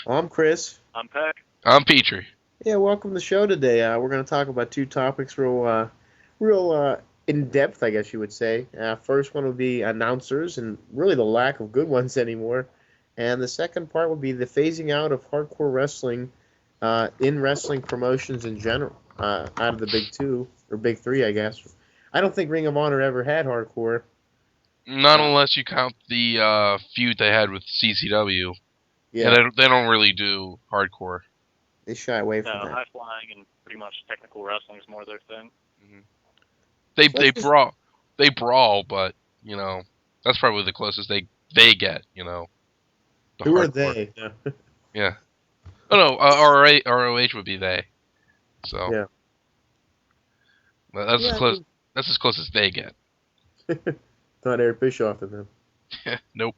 I'm Chris. I'm Peck. I'm Petrie. Yeah, welcome to the show today. We're going to talk about two topics real in depth, I guess you would say. First one would be announcers and really the lack of good ones anymore. And the second part would be the phasing out of hardcore wrestling in wrestling promotions in general, out of the big two, or big three, I guess. I don't think Ring of Honor ever had hardcore. Not Uh, unless you count the feud they had with CCW. Yeah, yeah, they don't really do hardcore. they shy away from No, that. high flying and pretty much technical wrestling is more their thing. hmm They So let's they just. brawl, but that's probably the closest they get. The Who are hardcore. they? Yeah. Yeah. Oh no, ROH would be they. So Yeah. that's as Yeah, I close. mean, That's as close as they get. not Eric Bischoff in them. Nope.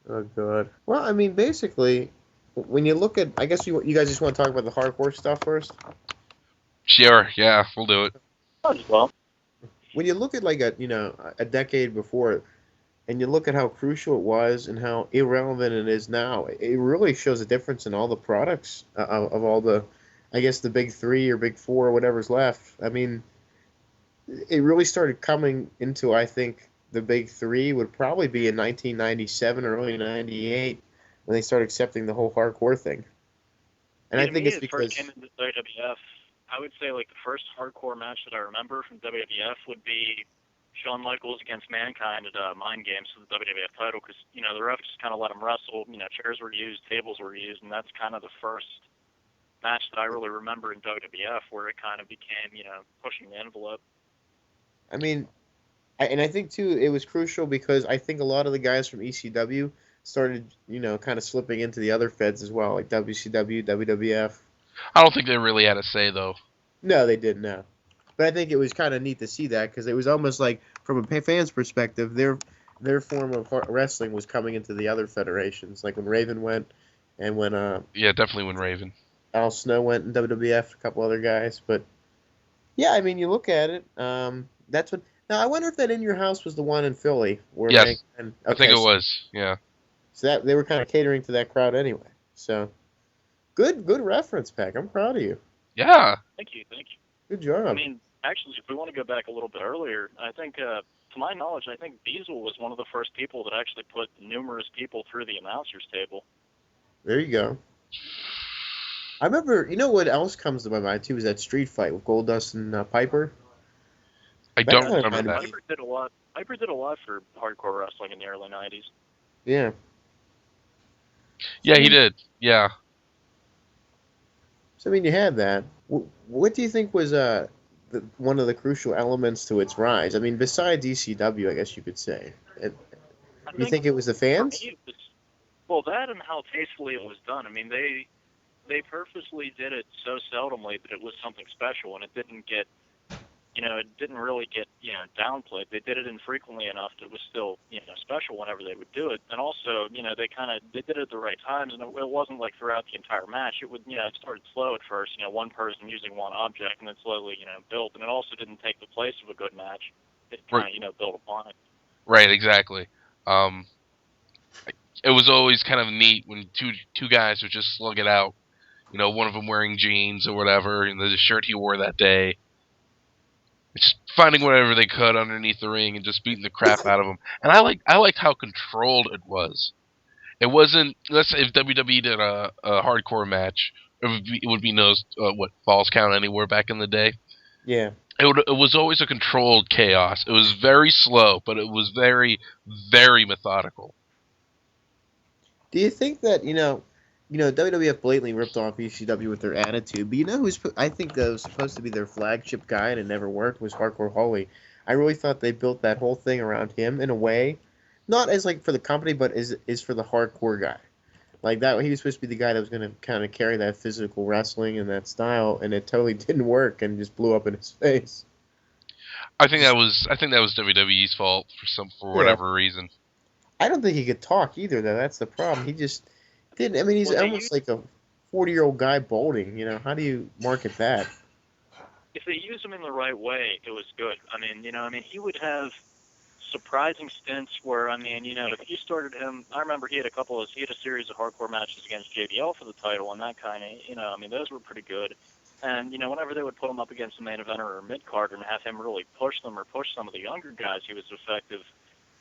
Oh god. Well, I mean, basically, when you look at, I guess you guys just want to talk about the hardcore stuff first. Sure. Yeah, we'll do it. Might as well. When you look at like a decade before, and you look at how crucial it was and how irrelevant it is now, it really shows a difference in all the products of all the, I guess the big three or big four or whatever's left. I mean, it really started coming into, I think, the big three would probably be in 1997 or early 98 when they started accepting the whole hardcore thing. And See, I to think me, it's it first because came into WWF. I would say like the first hardcore match that I remember from WWF would be Shawn Michaels against Mankind at Mind Games for the WWF title, because the ref just kind of let him wrestle. Chairs were used, tables were used, and that's kind of the first match that I really remember in WWF where it kind of became pushing the envelope. I mean, and I think too it was crucial because I think a lot of the guys from ECW started, kind of slipping into the other feds as well, like WCW, WWF. I don't think they really had a say though. No, they didn't. No, but I think it was kind of neat to see that because it was almost like from a fan's perspective, their form of wrestling was coming into the other federations, like when Raven went, and when Yeah, definitely when Raven. Al Snow went in WWF, a couple other guys. But yeah, I mean, you look at it. That's what. Now I wonder if that In Your House was the one in Philly where Yes, Mankind. I think Okay, it was. Yeah. so that they were kind of catering to that crowd anyway. So good reference, Pack. I'm proud of you. Yeah. Thank you, thank you. Good I job. mean, actually, if we want to go back a little bit earlier, I think, to my knowledge, I think Diesel was one of the first people that actually put numerous people through the announcers table. There you go. I remember. You know what else comes to my mind too is that street fight with Goldust and Piper. I That don't Yeah, kind of remember reminded that. me. Piper did a lot. Piper did a lot for hardcore wrestling in the early '90s. Yeah. So I Yeah, he mean, did. Yeah. you had that. What do you think was one of the crucial elements to its rise? I mean, besides ECW, I guess you could say. I You think think it was the for fans? me, it was well that and how tastefully it was done. I mean, they purposely did it so seldomly that it was something special, and it didn't get it didn't really get, downplayed. They did it infrequently enough that it was still, special whenever they would do it. And also, they did it at the right times, and it wasn't like throughout the entire match. It would, it started slow at first, one person using one object, and then slowly, built. And it also didn't take the place of a good match. It Right. kind of, built upon it. Right. Exactly. Um, it was always kind of neat when two guys would just slug it out. One of them wearing jeans or whatever, and the shirt he wore that day. Just finding whatever they could underneath the ring and just beating the crap out of them. And I liked how controlled it was. It wasn't. Let's say if WWE did a hardcore match, it would be no what Falls Count Anywhere back in the day. Yeah. It was always a controlled chaos. It was very slow, but it was very, very methodical. Do you think that WWF blatantly ripped off ECW with their attitude? But you know who's I think that was supposed to be their flagship guy and it never worked was Hardcore Holly. I really thought they built that whole thing around him in a way, not as like for the company, but is for the hardcore guy. Like that, he was supposed to be the guy that was going to kind of carry that physical wrestling and that style, and it totally didn't work and just blew up in his face. Just I think that was WWE's fault for yeah, whatever reason. I don't think he could talk either. Though that's the problem. He just didn't. I mean, he's Well, almost like a 40-year-old guy balding. How do you market that? if they used him in the right way, it was good. I mean, he would have surprising stints where, I mean, he started him. I remember he had a series of hardcore matches against JBL for the title, and that kind of, I mean, those were pretty good. And, whenever they would put him up against a main eventer or a mid-carder and have him really push them or push some of the younger guys, he was effective.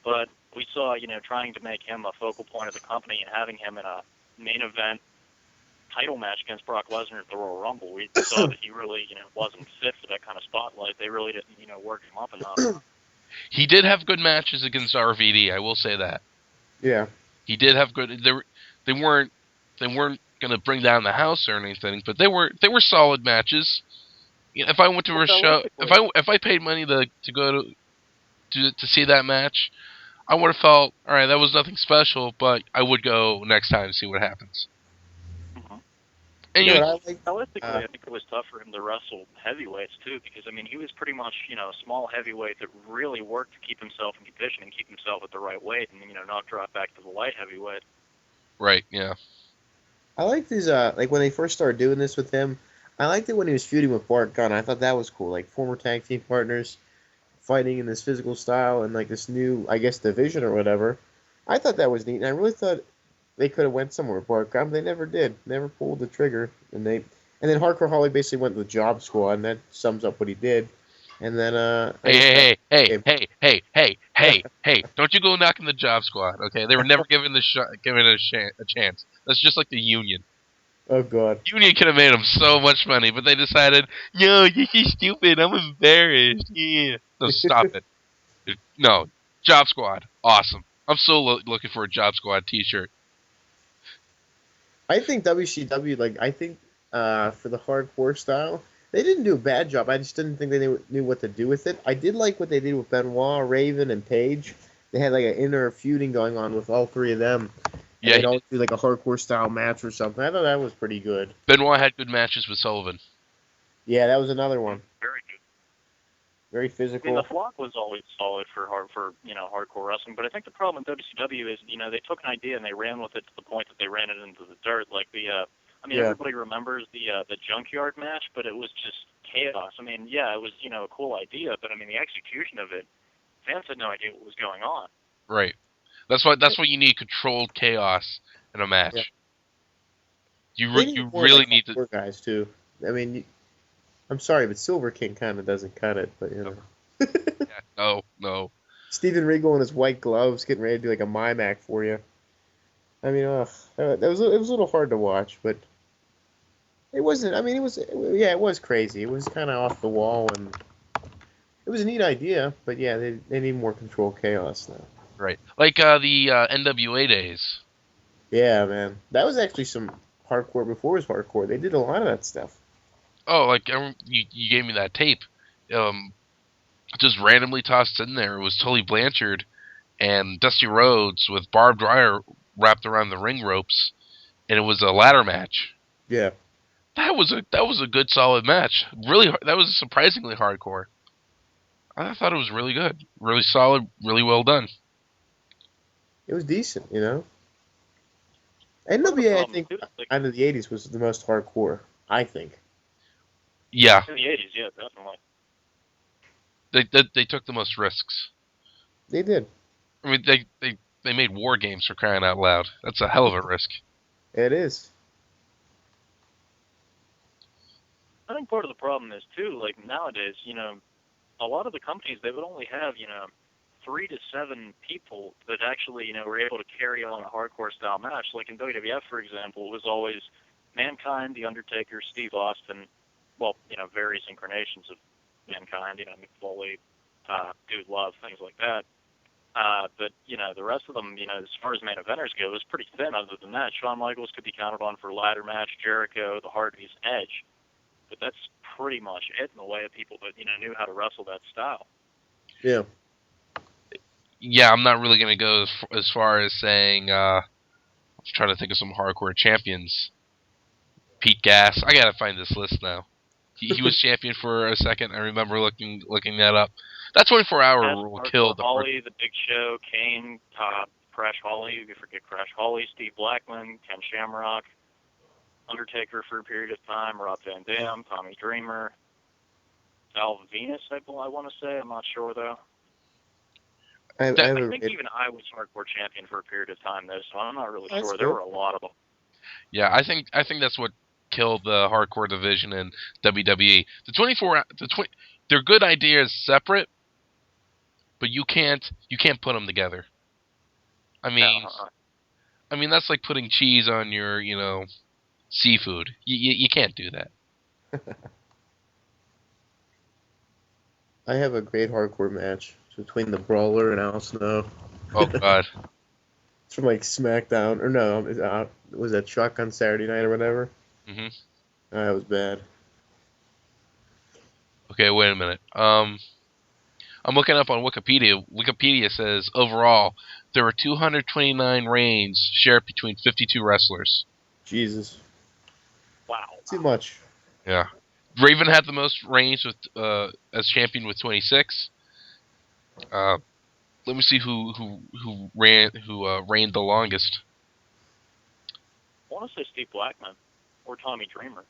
But we saw, trying to make him a focal point of the company and having him in a main event title match against Brock Lesnar at the Royal Rumble, we saw that he really, wasn't fit for that kind of spotlight. They really didn't, work him up enough. He did have good matches against RVD. I will say that. Yeah. He did have good. They weren't going to bring down the house or anything, but they were solid matches. If I went to a show, if I paid money to go to see that match, I would have felt, all right, that was nothing special, but I would go next time and see what happens. Mm-hmm. And realistically, I think it was tough for him to wrestle heavyweights too, because I mean he was pretty much a small heavyweight that really worked to keep himself in condition and keep himself at the right weight, and not drop back to the light heavyweight. Right. Yeah. I liked his like when they first started doing this with him. I liked it when he was feuding with Bart Gunn. I thought that was cool, like former tag team partners fighting in this physical style and like this new, I guess, division or whatever. I thought that was neat, and I really thought they could have went somewhere with Bart Gunn. They never did. Never pulled the trigger, and then Hardcore Holly basically went to the Job Squad, and that sums up what he did. And then Hey! Don't you go knocking the Job Squad, okay? They were never given a chance. That's just like the Union. Oh God. Union could have made them so much money, but they decided, no, this is stupid. I'm embarrassed. Yeah. No, stop it. No, Job Squad, awesome. I'm so looking for a Job Squad T-shirt. I think WCW, for the hardcore style, they didn't do a bad job. I just didn't think they knew what to do with it. I did like what they did with Benoit, Raven, and Page. They had like an inner feuding going on with all three of them. And they'd all do like a hardcore style match or something. I thought that was pretty good. Benoit had good matches with Sullivan. Yeah, that was another one. Very good. Very physical. I mean, the Flock was always solid for hardcore wrestling, but I think the problem with WCW is they took an idea and they ran with it to the point that they ran it into the dirt. Like everybody remembers the Junkyard match, but it was just chaos. I mean, yeah, it was a cool idea, but I mean the execution of it, fans had no idea what was going on. Right. That's why you need controlled chaos in a match. Yeah. You really need to guys too. I mean, I'm sorry, but Silver King kind of doesn't cut it, but yeah, no. Steven Regal in his white gloves getting ready to do like a mime act for you. I mean, it was a little hard to watch, but it wasn't. I mean, it was crazy. It was kind of off the wall, and it was a neat idea, but yeah, they need more controlled chaos now. Right, like the NWA days. Yeah, man, that was actually some hardcore before it was hardcore. They did a lot of that stuff. Oh, like you gave me that tape, just randomly tossed in there. It was Tully Blanchard and Dusty Rhodes with barbed wire wrapped around the ring ropes, and it was a ladder match. Yeah, that was a good solid match. Really, that was surprisingly hardcore. I thought it was really good, really solid, really well done. It was decent, NWA, I think, out of the 80s was the most hardcore, I think. Yeah. In the 80s, yeah, definitely. They took the most risks. They did. I mean, they made war games, for crying out loud. That's a hell of a risk. It is. I think part of the problem is too, like nowadays, a lot of the companies they would only have 3 to 7 people that actually were able to carry on a hardcore style match. Like in WWF, for example, it was always Mankind, The Undertaker, Steve Austin. Well, various incarnations of Mankind, Mick Foley, Dude Love, things like that. But, the rest of them, as far as main eventers go, it was pretty thin other than that. Shawn Michaels could be counted on for a ladder match, Jericho, the Hardys, Edge. But that's pretty much it in the way of people that, knew how to wrestle that style. Yeah. Yeah, I'm not really going to go as far as saying, I'm trying to think of some hardcore champions. Pete Gas. I got to find this list now. He was champion for a second. I remember looking that up. That 24-hour rule killed Holly, The Big Show, Kane, Crash Holly. You forget Crash Holly, Steve Blackman, Ken Shamrock, Undertaker for a period of time, Rob Van Dam, Tommy Dreamer, Val Venus. I want to say. I'm not sure though. I have I a think even I was hardcore champion for a period of time though, so I'm not really That's sure. There good. were a lot of them. Yeah, I think that's what killed the hardcore division in WWE. The 24 the 20 they're good ideas separate, but you can't put them together. I No, mean, that's like putting cheese on your, seafood. You can't do that. I have a great hardcore match between the Brawler and Al Snow. Oh God. It's from like SmackDown, or no, was that Chuck on Saturday night or whatever? Mhm. That was bad. Okay, wait a minute. I'm looking up on Wikipedia. Wikipedia says overall there were 229 reigns shared between 52 wrestlers. Jesus, wow. too much. Yeah. Raven had the most reigns with as champion with 26. Uh, let me see who reigned the longest. I want to say Steve Blackman or Tommy Dreamer.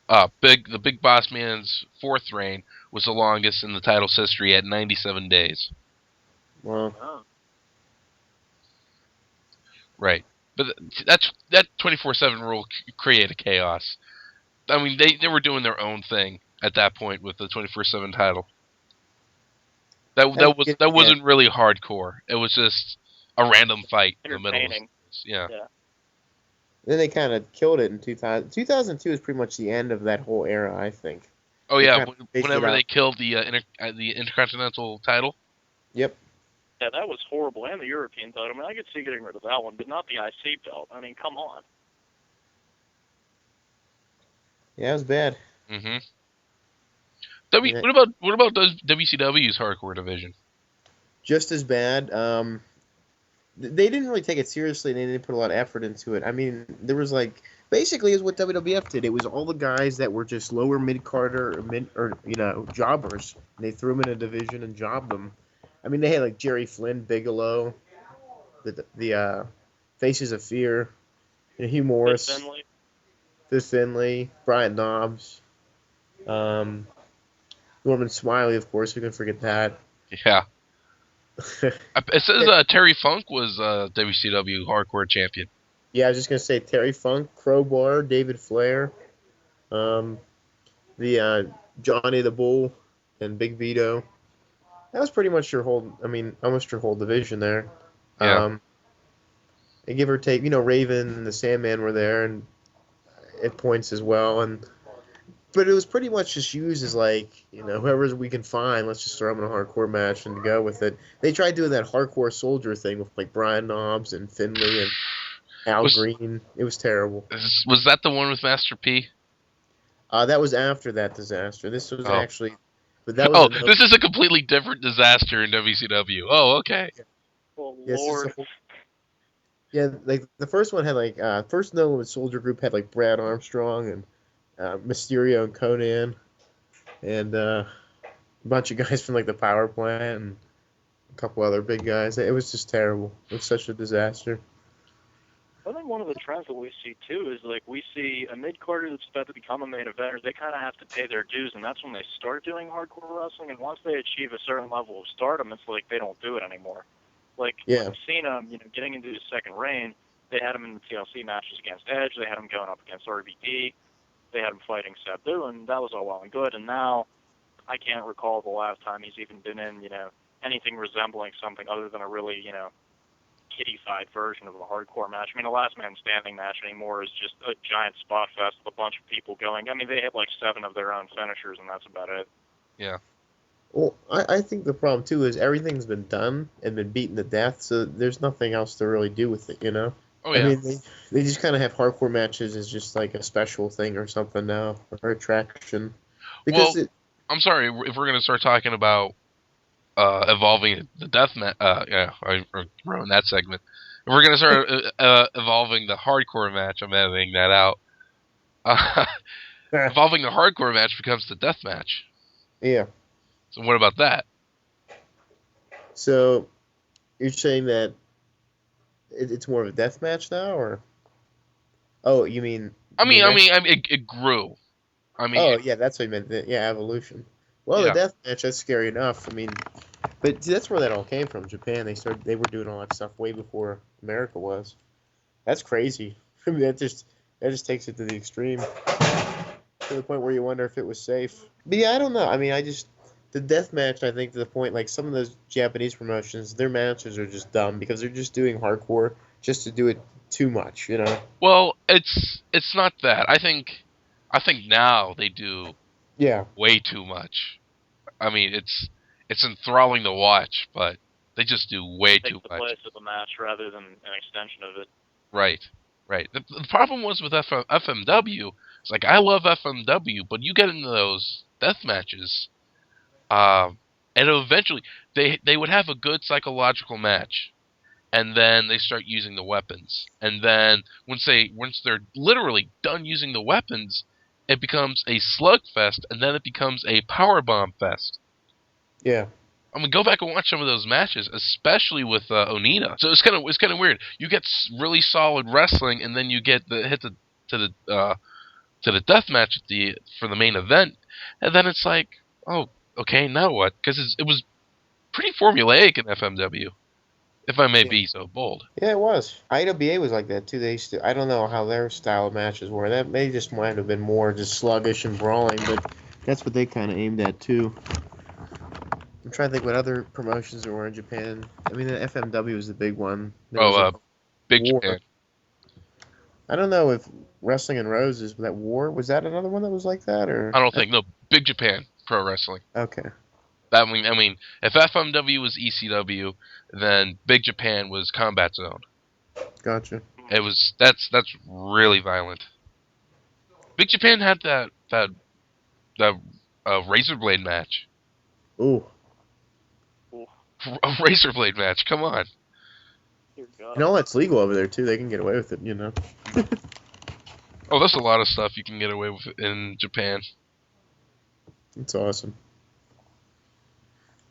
The Big Boss Man's fourth reign was the longest in the title's history at 97 days. Well, Oh. Right. But that 24/7 rule created chaos. I mean, they were doing their own thing at that point with the 24/7 title. That yeah. wasn't really hardcore. It was just a random fight in the middle of Entertaining. yeah. Yeah. Then they kind of killed it in 2000. 2002 is pretty much the end of that whole era, I think. Oh They yeah, kind of phased it whenever they out. killed the Intercontinental title. Yep. Yeah, that was horrible. And the European title. I mean, I could see getting rid of that one, but not the IC belt. I mean, come on. Yeah, it was bad. Mm-hmm. Yeah, What about those WCW's hardcore division? just as bad. They didn't really take it seriously. And they didn't put a lot of effort into it. I mean, there was like basically is what WWF did. It was all the guys that were just lower mid carder or jobbers. And they threw them in a division and jobbed them. I mean, they had like Jerry Flynn, Bigelow, the Faces of Fear, Hugh Fit Morris, Finley. Fifth Finley, Brian Knobs, um, Norman Smiley, of course. We can forget that. Yeah. It says Terry Funk was WCW hardcore champion. Yeah, I was just gonna say Terry Funk, Crowbar, David Flair, um, the Johnny the Bull, and Big Vito. That was pretty much your whole. I mean, almost your whole division there. Yeah. And give or take, Raven and the Sandman were there, and at points as well. But it was pretty much just used as like, whoever we can find, let's just throw them in a hardcore match and go with it. They tried doing that hardcore soldier thing with like Brian Knobs and Finley and Al Green. It was terrible. Was that the one with Master P? That was after that disaster. This was Oh. actually, but that was Oh, this is a completely different disaster in WCW. Oh, okay. Oh, yes, Lord. yeah, like the first one had like first No Limit Soldier Group had like Brad Armstrong and Mysterio and Conan and a bunch of guys from like the power plant and a couple other big guys. It was just terrible. It was such a disaster. I think one of the trends that we see too is like we see a mid carder that's about to become a main eventer. They kind of have to pay their dues, and that's when they start doing hardcore wrestling. And once they achieve a certain level of stardom, it's like they don't do it anymore. Like Yeah. Cena, getting into his second reign, they had him in the TLC matches against Edge. They had him going up against RVD. They had him fighting Sabu, and that was all well and good. And now I can't recall the last time he's even been in, anything resembling something other than a really, kiddified version of a hardcore match. I mean, a last man standing match anymore is just a giant spot fest with a bunch of people going. I mean, they have like 7 of their own finishers, and that's about it. Yeah. Well, I think the problem too is everything's been done and been beaten to death, so there's nothing else to really do with it, Oh yeah. I mean, they just kind of have hardcore matches as just like a special thing or something now, or attraction. Because I'm sorry if we're gonna start talking about evolving the death match. Yeah, I ruined that segment. If we're gonna start evolving the hardcore match, I'm editing that out. Evolving the hardcore match becomes the death match. yeah. So what about that? So you're saying that it's more of a death match now, or? Oh, you mean? It grew. I mean, Oh, yeah, that's what you meant. Yeah, evolution. Well, the yeah. death match, that's scary enough. I mean, But see, that's where that all came from. Japan. They were doing all that stuff way before America was. That's crazy. I mean, that just takes it to the extreme, to the point where you wonder if it was safe. But yeah, I don't know. I mean, the death match. I think to the point like some of those Japanese promotions, their matches are just dumb because they're just doing hardcore just to do it too much. Well, it's not that. I think now they do Yeah. way too much. I mean, it's enthralling to watch, but they just do way too Take the much. place of the match rather than an extension of it. Right, right. The problem was with FMW. It's like I love FMW, but you get into those death matches, and eventually they would have a good psychological match, and then they start using the weapons, and then once they're literally done using the weapons, it becomes a slugfest, and then it becomes a powerbomb fest. Yeah. I mean, go back and watch some of those matches, especially with Onita. So it's kind of weird. You get really solid wrestling, and then you get to the death match for the main event, and then it's like, oh, okay, now what? Because it was pretty formulaic in FMW, if I may Yeah. be so bold. Yeah, it was. IWA was like that too. I don't know how their style of matches were. That may just might have been more just sluggish and brawling, but that's what they kind of aimed at too. I'm trying to think what other promotions there were in Japan. I mean, the FMW was the big one. There was Oh, Big War. Japan. I don't know if Wrestling in Roses, that War, was that another one that was like that, or? I don't think no Big Japan Pro Wrestling. Okay. I mean, if FMW was ECW, then Big Japan was Combat Zone. Gotcha. That's really violent. Big Japan had that razor blade match. Ooh. A razor blade match. Come on. Dear God. And all that's legal over there too. They can get away with it, Oh, there's a lot of stuff you can get away with in Japan. It's awesome.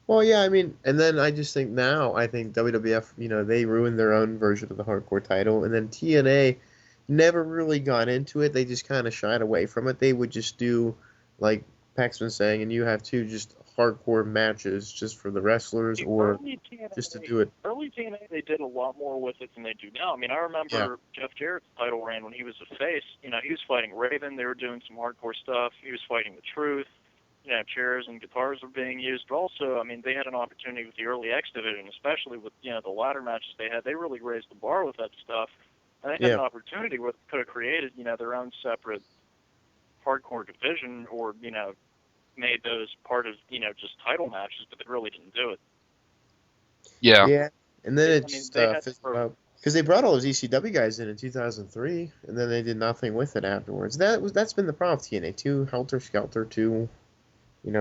Well, yeah, I mean, and then I just think now, I think WWF, they ruined their own version of the hardcore title, and then TNA never really got into it. They just kind of shied away from it. They would just do, like Paxman's saying, and you have two just hardcore matches just for the wrestlers or just to do it. Early TNA, they did a lot more with it than they do now. I mean, I remember Jeff Jarrett's title reign when he was a face. He was fighting Raven. They were doing some hardcore stuff. He was fighting The Truth. Chairs and guitars were being used. But also, I mean, they had an opportunity with the early X division, especially with, the ladder matches they had. They really raised the bar with that stuff. And they had an opportunity where they could have created, their own separate hardcore division or, made those part of, just title matches, but they really didn't do it. Yeah. Yeah. And then it's because they brought all those ECW guys in 2003, and then they did nothing with it afterwards. That's been the problem with TNA. Too helter skelter, too,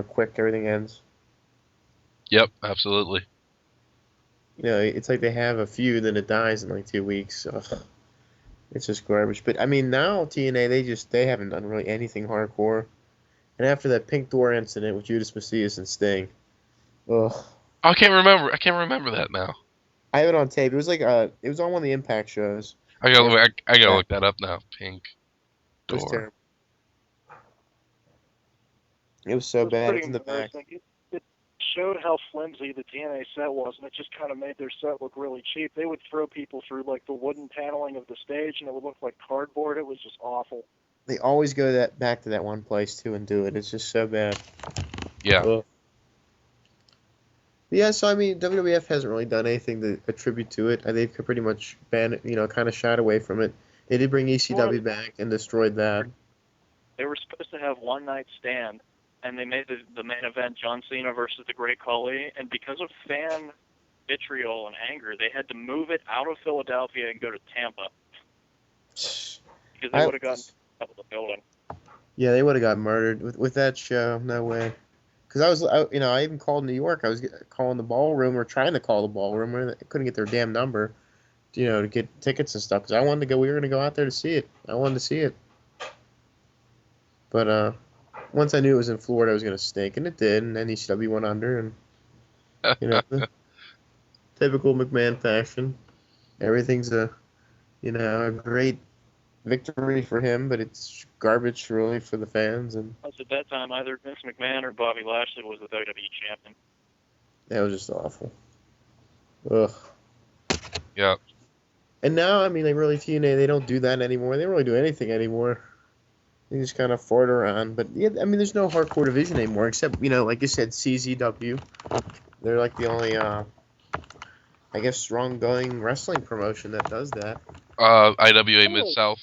quick. Everything ends. Yep, absolutely. It's like they have a feud, then it dies in like 2 weeks. Ugh. It's just garbage. But I mean, now TNA they haven't done really anything hardcore. And after that Pink Door incident with Judas Macias and Sting, ugh. I can't remember that now. I have it on tape. It was like it was on one of the Impact shows. I gotta look that up now. Pink It was Door. terrible. It was so bad. It's in the back. It showed how flimsy the TNA set was, and it just kind of made their set look really cheap. They would throw people through like the wooden paneling of the stage, and it would look like cardboard. It was just awful. They always go back to that one place too and do it. It's just so bad. Yeah. Ugh. Yeah, so I mean, WWF hasn't really done anything to attribute to it. They've pretty much banned it, kind of shied away from it. They did bring ECW back and destroyed that. They were supposed to have one night stand, and they made the main event John Cena versus the Great Khali, and because of fan vitriol and anger, they had to move it out of Philadelphia and go to Tampa because they would have gotten out of the building. Yeah, they would have got murdered with that show. No way. Because I even called New York. I was calling the ballroom or trying to call the ballroom. I couldn't get their damn number, to get tickets and stuff. Because I wanted to go. We were going to go out there to see it. I wanted to see it. But once I knew it was in Florida, I was going to stink, and it did. And then ECW went under, and the typical McMahon fashion. Everything's a great victory for him, but it's garbage really for the fans. And at that time, either Vince McMahon or Bobby Lashley was the WWE champion. That was just awful. Ugh. Yeah. And now, I mean, like really TNA, they don't do that anymore. They don't really do anything anymore. They just kind of fart around. But yeah, I mean, there's no hardcore division anymore except like you said, CZW. They're like the only, I guess, strong going wrestling promotion that does that. IWA Mid Oh, South.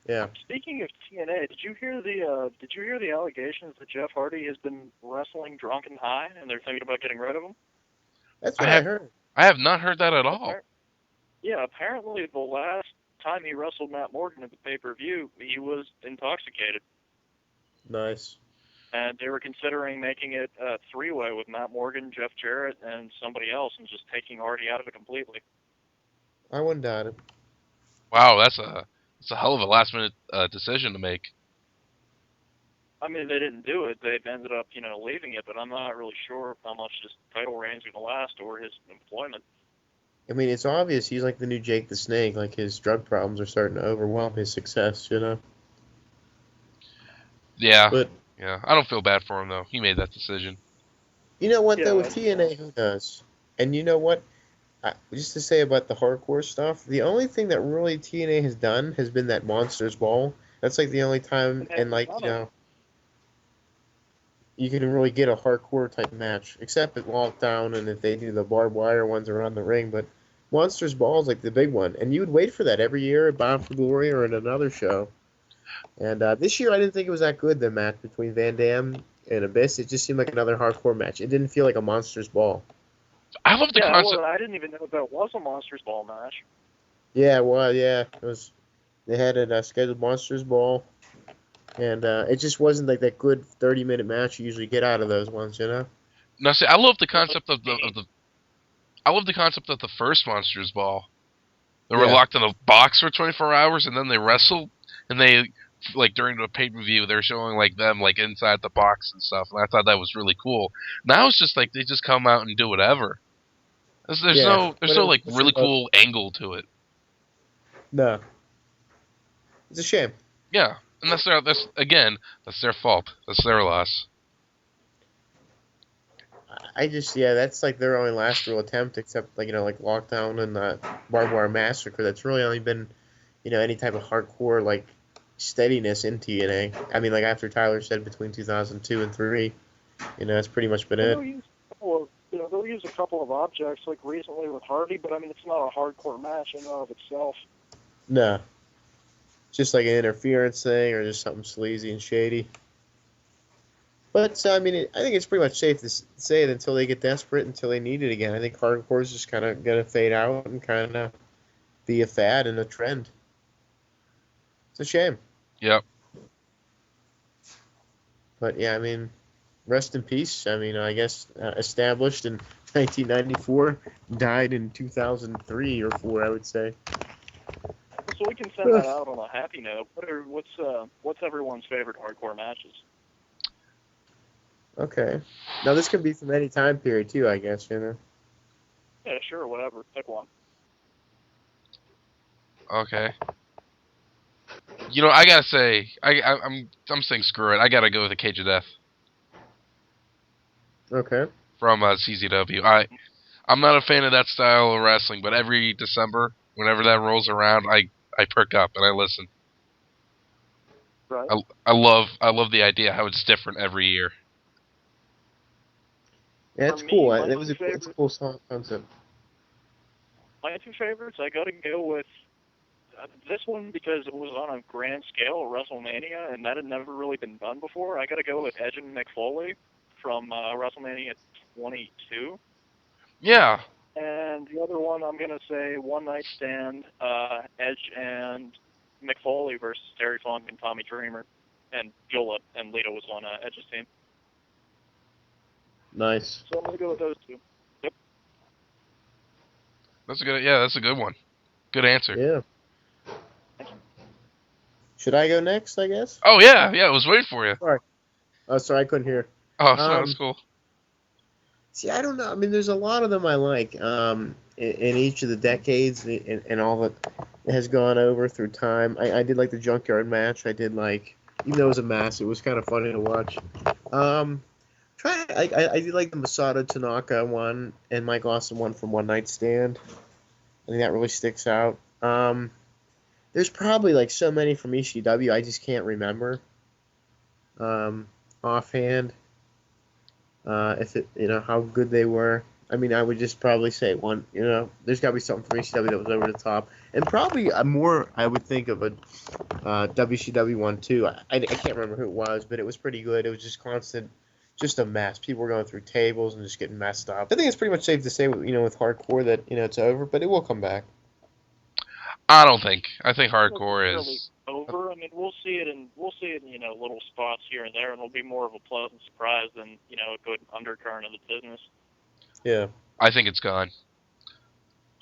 Yeah. speaking of TNA, did you hear the allegations that Jeff Hardy has been wrestling drunk and high, and they're thinking about getting rid of him? That's I what I have heard. I have not heard that at all. Yeah, apparently the last time he wrestled Matt Morgan at the pay-per-view, he was intoxicated, Nice. and they were considering making it a three-way with Matt Morgan, Jeff Jarrett, and somebody else, and just taking Hardy out of it completely. I wouldn't doubt it. Wow, that's a hell of a last minute decision to make. I mean, they didn't do it. They ended up, leaving it, but I'm not really sure how much his title reign's going to last or his employment. I mean, it's obvious he's like the new Jake the Snake. Like, his drug problems are starting to overwhelm his success, Yeah. But Yeah. I don't feel bad for him though. He made that decision. you know what, Yeah, though, with TNA, who does? And you know what? Just to say about the hardcore stuff, the only thing that really TNA has done has been that Monsters Ball. That's like the only time, and like, you can really get a hardcore type match, except at Lockdown and if they do the barbed wire ones around the ring. But Monsters Ball is like the big one, and you would wait for that every year at Bound for Glory or in another show. And this year, I didn't think it was that good. The match between Van Dam and Abyss, it just seemed like another hardcore match. It didn't feel like a Monsters Ball. I love the concept. Well, I didn't even know that was a Monsters Ball match. Yeah, well, yeah, it was. They had a scheduled Monsters Ball, and it just wasn't like that good 30-minute match you usually get out of those ones, Now, see, I love the concept of the. I love the concept of the first Monsters Ball. They were Yeah. locked in a box for 24 hours, and then they wrestled, and they, like, during the pay-per-view, they're showing, like, them, like, inside the box and stuff, and I thought that was really cool. Now it's just, like, they just come out and do whatever. There's Yeah, no, but it like, was really cool angle to it. No. It's a shame. Yeah, and that's their fault. That's their loss. That's like their only last real attempt, except like like Lockdown and Barbed Wire Massacre. That's really only been any type of hardcore like steadiness in TNA. I mean, like after Tyler said between 2002 and 3, that's pretty much been it. They'll use a couple of objects like recently with Hardy, but I mean it's not a hardcore match in and of itself. No, just like an interference thing or just something sleazy and shady. But I mean, I think it's pretty much safe to say it until they get desperate, until they need it again. I think hardcore is just kind of gonna fade out and kind of be a fad and a trend. It's a shame. Yep. But yeah, I mean, rest in peace. I mean, I guess established in 1994, died in 2003 or 4, I would say. So we can send that out on a happy note. What's everyone's favorite hardcore matches? Okay. Now this can be from any time period too, I guess. Yeah, sure, whatever. Pick one. Okay. I gotta say, I'm saying screw it. I gotta go with the Cage of Death. Okay. From CZW. I'm not a fan of that style of wrestling, but every December, whenever that rolls around, I perk up and I listen. Right. I love the idea how it's different every year. Yeah, it's cool. It's a cool song concept. My two favorites, I got to go with this one because it was on a grand scale at WrestleMania, and that had never really been done before. I got to go with Edge and Mick Foley from WrestleMania 22. Yeah. And the other one, I'm going to say One Night Stand, Edge and Mick Foley versus Terry Funk and Tommy Dreamer. And Yola and Lita was on Edge's team. Nice. So I'm going to go with those two. Yep. That's a good one. Good answer. Yeah. Should I go next, I guess? Oh, yeah, I was waiting for you. Sorry. Oh, sorry, I couldn't hear. Oh, that's cool. See, I don't know. I mean, there's a lot of them I like in each of the decades and all that has gone over through time. I did like the Junkyard match. I did like, even though it was a mess, it was kind of funny to watch. I do like the Masato Tanaka one and Mike Awesome one from One Night Stand. I think that really sticks out. There's probably like so many from ECW I just can't remember offhand. If it how good they were. I mean, I would just probably say one. There's got to be something from ECW that was over the top, and probably more. I would think of a WCW one too. I can't remember who it was, but it was pretty good. It was just constant, just a mess. People were going through tables and just getting messed up. I think it's pretty much safe to say, with hardcore that it's over, but it will come back. I don't think. I think hardcore is over. I mean, we'll see it in little spots here and there, and it'll be more of a pleasant surprise than a good undercurrent of the business. Yeah, I think it's gone.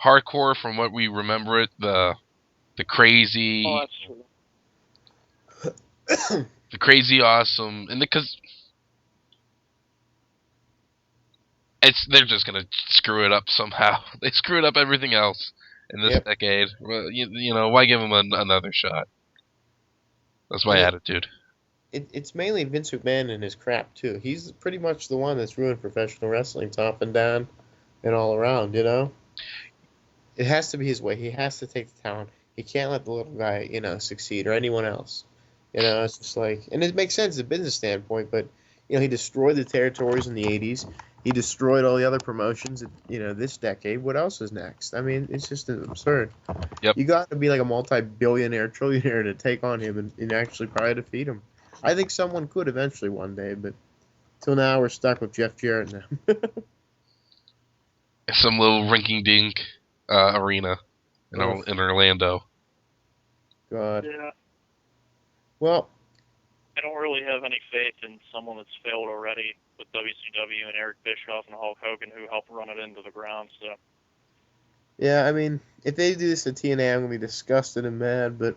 Hardcore, from what we remember it, the crazy, Oh, that's true. the crazy awesome, and because they're just gonna screw it up somehow. They screwed up everything else in this decade. Well, why give them another shot? That's my attitude. It's mainly Vince McMahon and his crap too. He's pretty much the one that's ruined professional wrestling, top and down, and all around. It has to be his way. He has to take the talent. He can't let the little guy, succeed, or anyone else. It's just like, and it makes sense as a business standpoint. But he destroyed the territories in the '80s. He destroyed all the other promotions, this decade. What else is next? I mean, it's just absurd. Yep. You got to be like a multi-billionaire, trillionaire to take on him and actually probably defeat him. I think someone could eventually one day, but till now we're stuck with Jeff Jarrett now. Some little rinky-dink arena in Orlando. God. Yeah. Well, I don't really have any faith in someone that's failed already with WCW and Eric Bischoff and Hulk Hogan, who helped run it into the ground. So. Yeah, I mean, if they do this to TNA, I'm gonna be disgusted and mad. But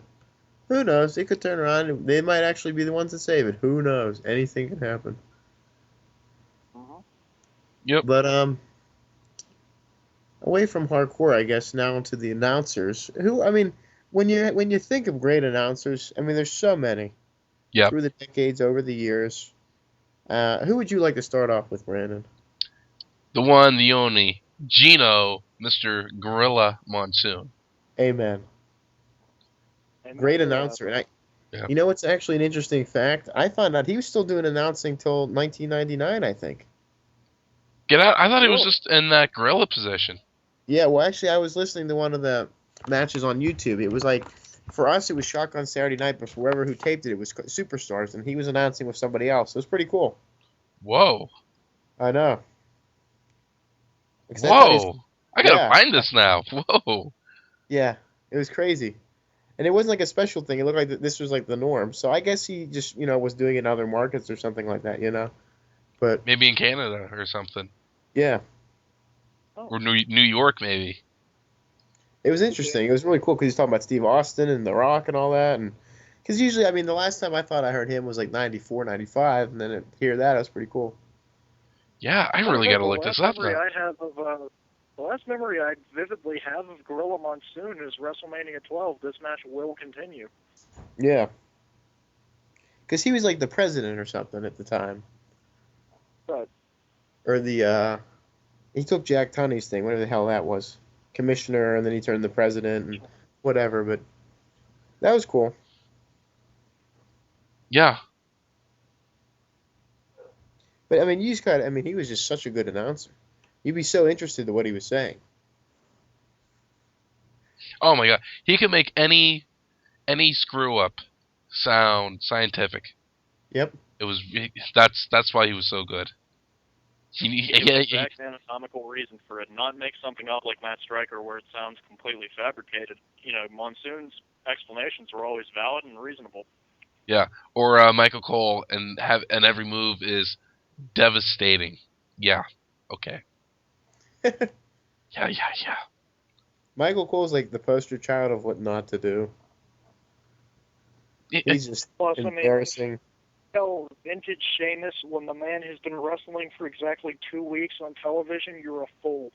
who knows? They could turn around. They might actually be the ones that save it. Who knows? Anything can happen. Mm-hmm. Yep. But away from hardcore, I guess now to the announcers. When you think of great announcers, there's so many. Yeah. Through the decades, over the years. Who would you like to start off with, Brandon? The one, the only, Gino, Mr. Gorilla Monsoon. Amen. Great announcer. And it's actually an interesting fact. I found out he was still doing announcing till 1999, I think. Get out! I thought he was just in that gorilla position. Yeah, well, actually, I was listening to one of the matches on YouTube. It was like, for us, it was Shotgun Saturday Night, but for whoever who taped it, it was Superstars, and he was announcing with somebody else. It was pretty cool. Whoa. I know. Whoa. I gotta find this now. Whoa. Yeah, it was crazy. And it wasn't like a special thing. It looked like this was like the norm. So I guess he just, was doing it in other markets or something like that, But maybe in Canada or something. Yeah. Oh. Or New York, maybe. It was interesting. It was really cool because he's talking about Steve Austin and The Rock and all that. And because usually, the last time I thought I heard him was like 94, 95, and then to hear that, it was pretty cool. Yeah, I really got to look this up now. The last memory I vividly have of Gorilla Monsoon is WrestleMania 12. This match will continue. Yeah. Because he was like the president or something at the time. Right. Or he took Jack Tunney's thing, whatever the hell that was. Commissioner, and then he turned the president and whatever, but that was cool. Yeah. But, you just he was just such a good announcer. You'd be so interested in what he was saying. Oh my god. He could make any screw-up sound scientific. Yep. That's why he was so good. Exact anatomical reason for it. Not make something up like Matt Stryker where it sounds completely fabricated. Monsoon's explanations were always valid and reasonable. Yeah. Or Michael Cole and every move is devastating. Yeah. Okay. Yeah. Michael Cole's like the poster child of what not to do. He's just embarrassing. Vintage Sheamus, when the man has been wrestling for exactly 2 weeks on television, you're a fool.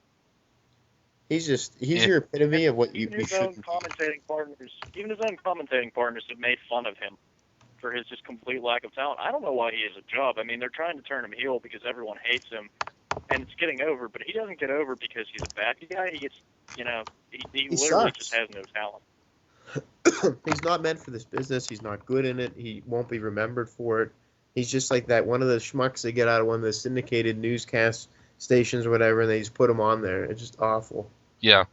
He's your epitome of what you Even his own commentating partners have made fun of him. for his just complete lack of talent. I don't know why he has a job. I mean, they're trying to turn him heel because everyone hates him, and it's getting over. But he doesn't get over because he's a bad guy. He gets, he He literally sucks. just has no talent. He's not meant for this business. He's not good in it. He won't be remembered for it. He's just like that one of the schmucks they get out of one of the syndicated newscast stations or whatever, and they just put him on there. It's just awful. Yeah.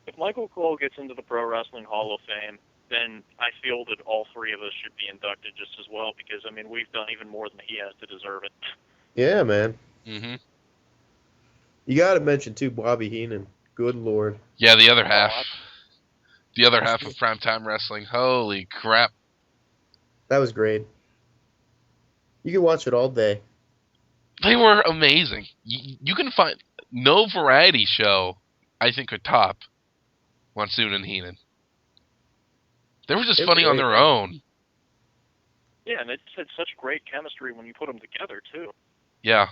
If Michael Cole gets into the Pro Wrestling Hall of Fame, then I feel that all three of us should be inducted just as well because, I mean, we've done even more than he has to deserve it. Yeah, man. Mm-hmm. You got to mention, too, Bobby Heenan. Good Lord. Yeah, the other half. The other half of primetime wrestling. Holy crap. That was great. You can watch it all day. They were amazing. You can find no variety show, I think, could top Monsoon and Heenan. They were just funny on their own. Yeah, and they just had such great chemistry when you put them together, too. Yeah.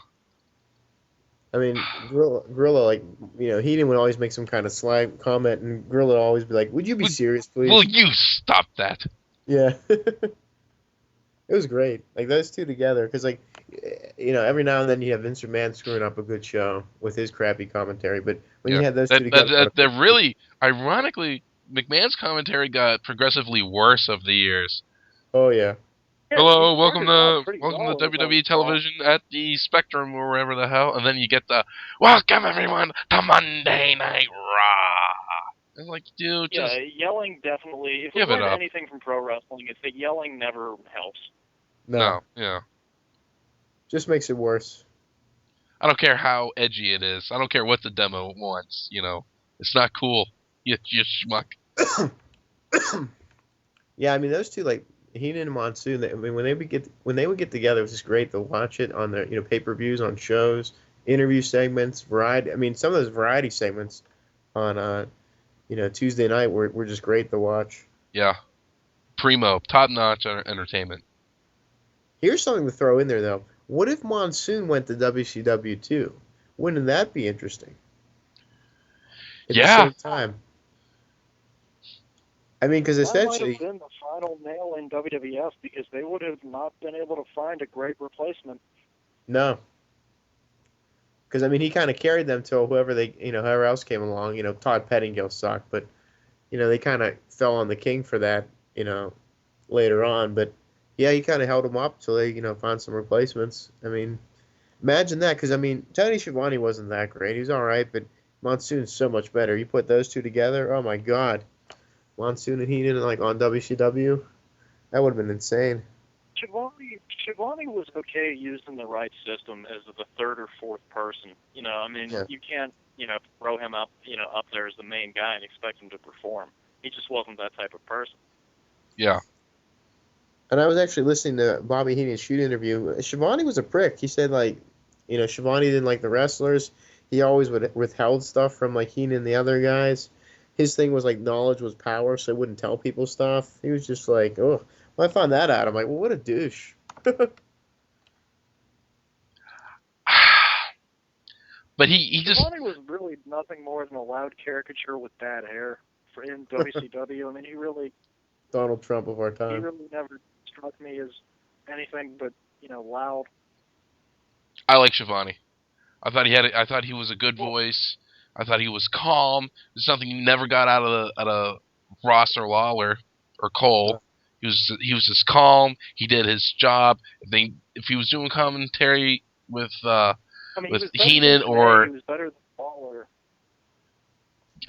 I mean, Gorilla, like, Heenan would always make some kind of sly comment, and Gorilla would always be like, would you be serious, please? Will you stop that? Yeah. It was great. Like, those two together, because, like, every now and then you have Vince McMahon screwing up a good show with his crappy commentary, but when you had those two together... They're really, ironically, McMahon's commentary got progressively worse over the years. Oh, yeah. Hello, welcome to WWE television at the Spectrum or wherever the hell, and then you get the welcome everyone to Monday Night Raw. It's like, dude, just yelling definitely. If we give it learn up. anything from pro wrestling, it's that yelling never helps. No, yeah. Just makes it worse. I don't care how edgy it is. I don't care what the demo wants. It's not cool. You schmuck. Yeah, I mean those two, like Heenan and Monsoon. I mean when they would get together, it was just great to watch it on their pay-per-views, on shows, interview segments, variety. I mean some of those variety segments on Tuesday night were just great to watch. Yeah, primo, top-notch entertainment. Here's something to throw in there though. What if Monsoon went to WCW too? Wouldn't that be interesting? At the same time. I mean, because essentially... That might have been the final nail in WWF because they would have not been able to find a great replacement. No. Because, I mean, he kind of carried them till whoever else came along. Todd Pettingill sucked, but, they kind of fell on the king for that, later on. But, yeah, he kind of held them up till they, found some replacements. I mean, imagine that, because, I mean, Tony Schiavone wasn't that great. He was all right, but Monsoon's so much better. You put those two together, oh, my God. Monsoon and Heenan, like, on WCW, that would have been insane. Schiavone was okay used in the right system as the third or fourth person. You can't, throw him up there as the main guy and expect him to perform. He just wasn't that type of person. Yeah. And I was actually listening to Bobby Heenan's shoot interview. Schiavone was a prick. He said, like, Schiavone didn't like the wrestlers. He always withheld stuff from, like, Heenan and the other guys. His thing was, like, knowledge was power, so he wouldn't tell people stuff. He was just like, oh, when I found that out, I'm like, well, what a douche. But he just... Schiavone was really nothing more than a loud caricature with bad hair in WCW. I mean, he really... Donald Trump of our time. He really never struck me as anything but, loud. I like Schiavone. I thought he was a good voice. I thought he was calm. There's something you never got out of Ross or Lawler or Cole. He was just calm. He did his job. If he was doing commentary with Heenan or he was better than Lawler.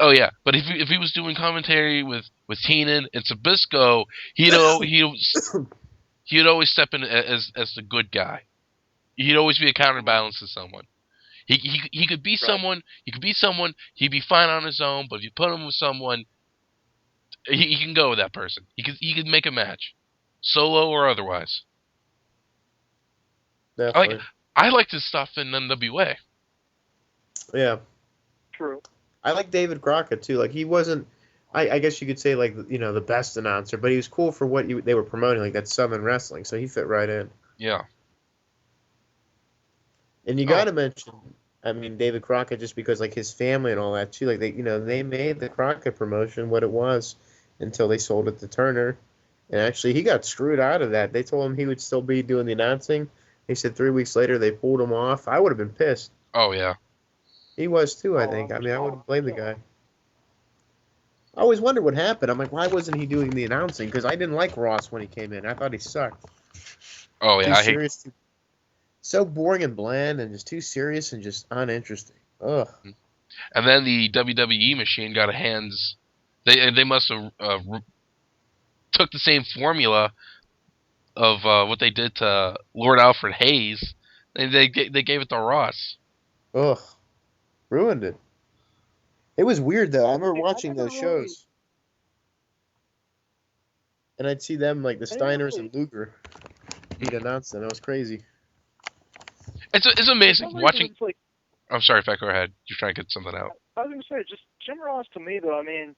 Oh yeah, but if he was doing commentary with Heenan and Sabisco, he'd always step in as the good guy. He'd always be a counterbalance to someone. He could be someone. He could be someone. He'd be fine on his own. But if you put him with someone, he can go with that person. He could make a match, solo or otherwise. Definitely. I liked his stuff in NWA. Yeah. True. I like David Crockett too. Like he wasn't, I guess you could say like the best announcer, but he was cool for what they were promoting, like that Southern wrestling. So he fit right in. Yeah. And you got to mention, I mean, David Crockett, just because like his family and all that too. Like they made the Crockett promotion what it was until they sold it to Turner, And actually, he got screwed out of that. They told him he would still be doing the announcing. He said 3 weeks later they pulled him off. I would have been pissed. Oh yeah. He was too, I Oh, think. I mean, I wouldn't blame the guy. I always wondered what happened. I'm like, why wasn't he doing the announcing? Because I didn't like Ross when he came in. I thought he sucked. Oh Too yeah. I hate. serious, so boring and bland, and just too serious and just uninteresting. Ugh. And then the WWE machine got a hands. They must have took the same formula of what they did to Lord Alfred Hayes. They gave it to Ross. Ugh. Ruined it. It was weird though. I remember I watching never those really, shows, and I'd see them like the I never Steiners really, and Luger. He'd announce them. That was crazy. It's for amazing some reason, watching. it's like, I'm sorry, Fat. Go ahead. You're trying to get something out. I was going to say, just Jim Ross to me, though, I mean,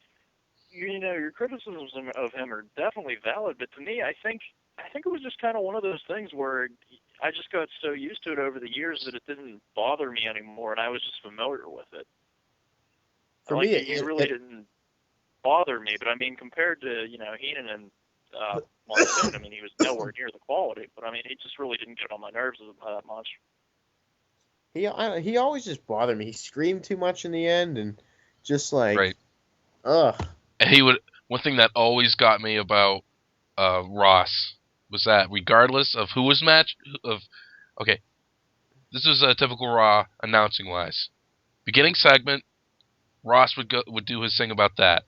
your criticisms of him are definitely valid, but to me, I think it was just kind of one of those things where I just got so used to it over the years that it didn't bother me anymore, and I was just familiar with it. For Like, me, it really didn't bother me, but I mean, compared to, Heenan and Monsoon, I mean, he was nowhere near the quality, but I mean, he just really didn't get on my nerves that much. he always just bothered me. He screamed too much in the end, and just like, Right. ugh. And he would. One thing that always got me about Ross was that regardless of who was okay, this was a typical Raw announcing wise. Beginning segment, Ross would do his thing about that,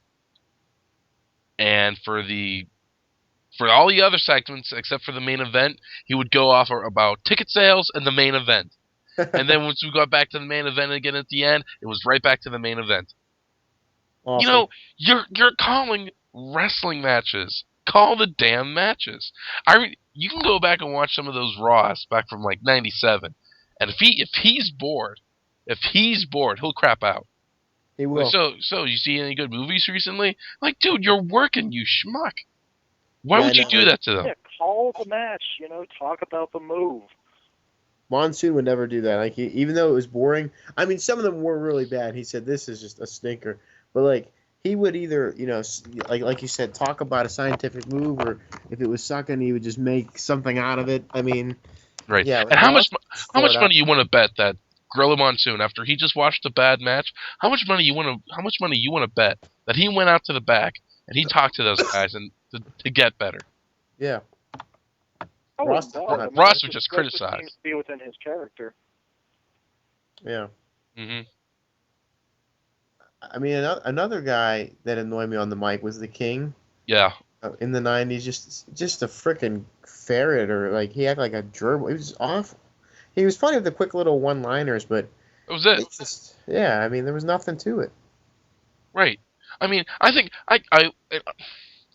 and for all the other segments except for the main event, he would go off about ticket sales and the main event. And then once we got back to the main event again at the end, it was right back to the main event. Awful. You know, you're calling wrestling matches. Call the damn matches. You can go back and watch some of those Raws back from like '97, and if he's bored, he'll crap out. He Like, will. so you see any good movies recently? Like, dude, you're working, you schmuck. Why Yeah, would you no, do that to them? Yeah, call the match, talk about the move. Monsoon would never do that. Like, even though it was boring, I mean, some of them were really bad. He said this is just a stinker, but like he would either, like you said, talk about a scientific move, or if it was sucking, he would just make something out of it. I mean, Right. yeah. And how much Throw it out. money you want to bet that Gorilla Monsoon, after he just watched a bad match, how much money you want to bet that he went out to the back and he talked to those guys and to get better? Yeah. I Ross wouldn't did doubt not. it. I mean, Ross that's would just what criticize. seems to be within his character. Yeah. Hmm. I mean, another guy that annoyed me on the mic was the King. Yeah. In the '90s, just a freaking ferret, or like he acted like a gerbil. It was awful. He was funny with the quick little one-liners, but That was it. it's just, yeah. I mean, there was nothing to it. Right. I mean, I think